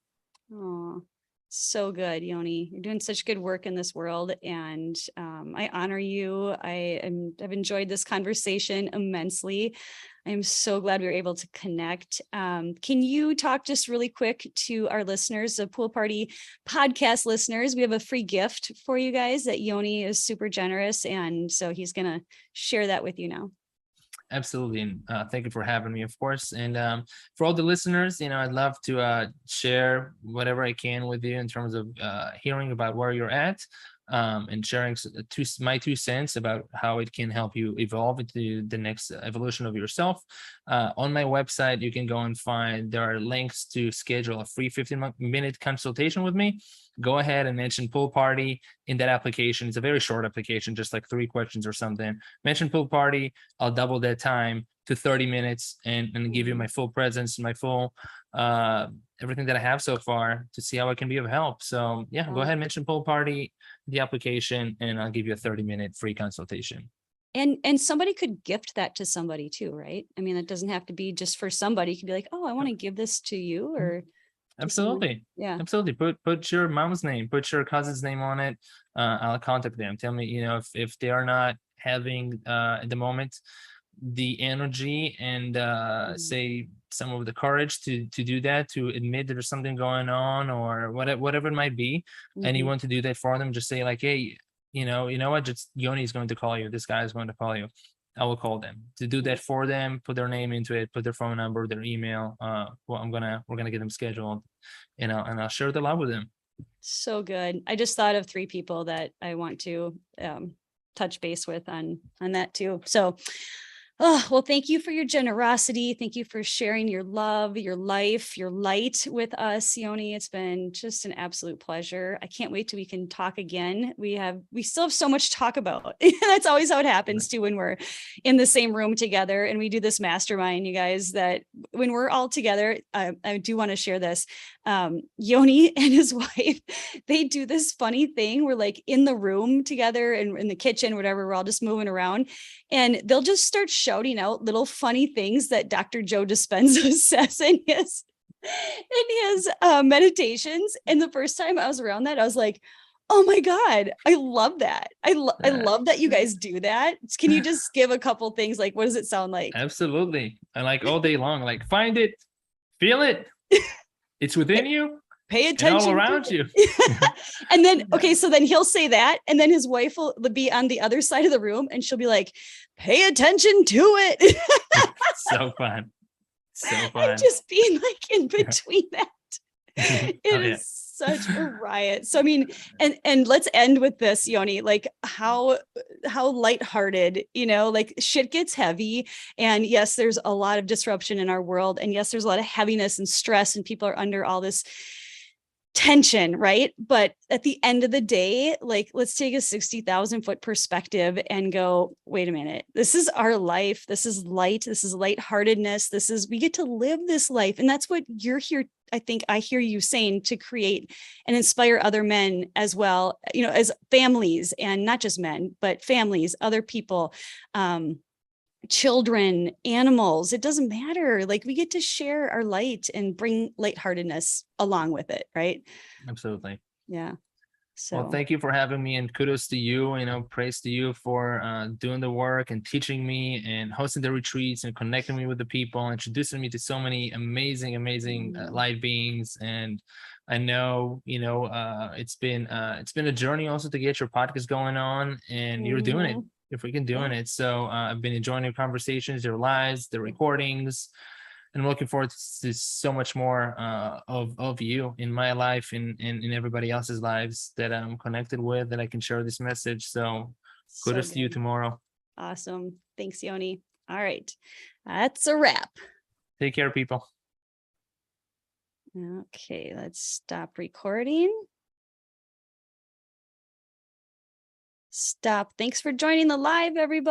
Oh, so good, Yoni. You're doing such good work in this world, and I honor you. I've enjoyed this conversation immensely. I'm so glad we were able to connect. Can you talk just really quick to our listeners, the Pool Party podcast listeners? We have a free gift for you guys that Yoni is super generous, and so he's going to share that with you now. Absolutely. And thank you for having me, of course. And for all the listeners, I'd love to share whatever I can with you in terms of hearing about where you're at, and sharing my 2 cents about how it can help you evolve into the next evolution of yourself. On my website, you can go and there are links to schedule a free 15-minute consultation with me. Go ahead and mention Pool Party in that application. It's a very short application, just like 3 questions or something. Mention Pool Party. I'll double that time to 30 minutes and give you my full presence, my full everything that I have so far, to see how I can be of help. So yeah, go ahead and mention Pool Party, the application, and I'll give you a 30-minute free consultation. And somebody could gift that to somebody too, right? I mean, it doesn't have to be just for somebody. You could be like, oh, I want to give this to you, or absolutely. Yeah, absolutely. Put your mom's name, put your cousin's name on it. I'll contact them. Tell me, if they are not having at the moment the energy and say some of the courage to do that, to admit there's something going on, or whatever it might be, and you want to do that for them, just say like, hey, you know what, just Yoni is going to call you, this guy is going to call you. I will call them to do that for them, put their name into it, put their phone number, their email. We're gonna get them scheduled, and I'll share the love with them. So good. I just thought of 3 people that I want to touch base with on that too. So Oh, well, thank you for your generosity. Thank you for sharing your love, your life, your light with us, Yoni. It's been just an absolute pleasure. I can't wait till we can talk again. We still have so much to talk about. That's always how it happens too, when we're in the same room together and we do this mastermind, you guys, that when we're all together, I do want to share this. Yoni and his wife, they do this funny thing. We're like in the room together and in the kitchen, whatever, we're all just moving around, and they'll just start shouting out little funny things that Dr. Joe Dispenza says in his meditations. And the first time I was around that, I was like, oh my God, I love that. I love that you guys do that. Can you just give a couple things? Like, what does it sound like? Absolutely. And like all day long, like, find it, feel it. It's within you. pay and attention all around you. And then, okay, so then he'll say that, and then his wife will be on the other side of the room, and she'll be like, pay attention to it. So fun. So fun. And just being like in between that. It is Yeah. such a riot. So I mean, and let's end with this, Yoni, like how lighthearted, like shit gets heavy. And yes, there's a lot of disruption in our world. And yes, there's a lot of heaviness and stress, and people are under all this tension, right? But at the end of the day, like, let's take a 60,000 foot perspective and go, wait a minute, this is our life. This is light. This is lightheartedness. We get to live this life. And that's what you're here. I think I hear you saying, to create and inspire other men as well, as families, and not just men, but families, other people, children, animals, it doesn't matter. Like, we get to share our light and bring lightheartedness along with it. Right. Absolutely. Yeah. So, well, thank you for having me, and kudos to you, praise to you for doing the work and teaching me and hosting the retreats and connecting me with the people, introducing me to so many amazing light beings. And I know, it's been a journey also to get your podcast going on, and you're doing it. You're freaking doing it. So I've been enjoying your conversations, your lives, the recordings, and I'm looking forward to so much more of you in my life and in everybody else's lives that I'm connected with, that I can share this message. So kudos to you tomorrow. Awesome. Thanks, Yoni. All right. That's a wrap. Take care, people. Okay, let's stop recording. Stop. Thanks for joining the live, everybody.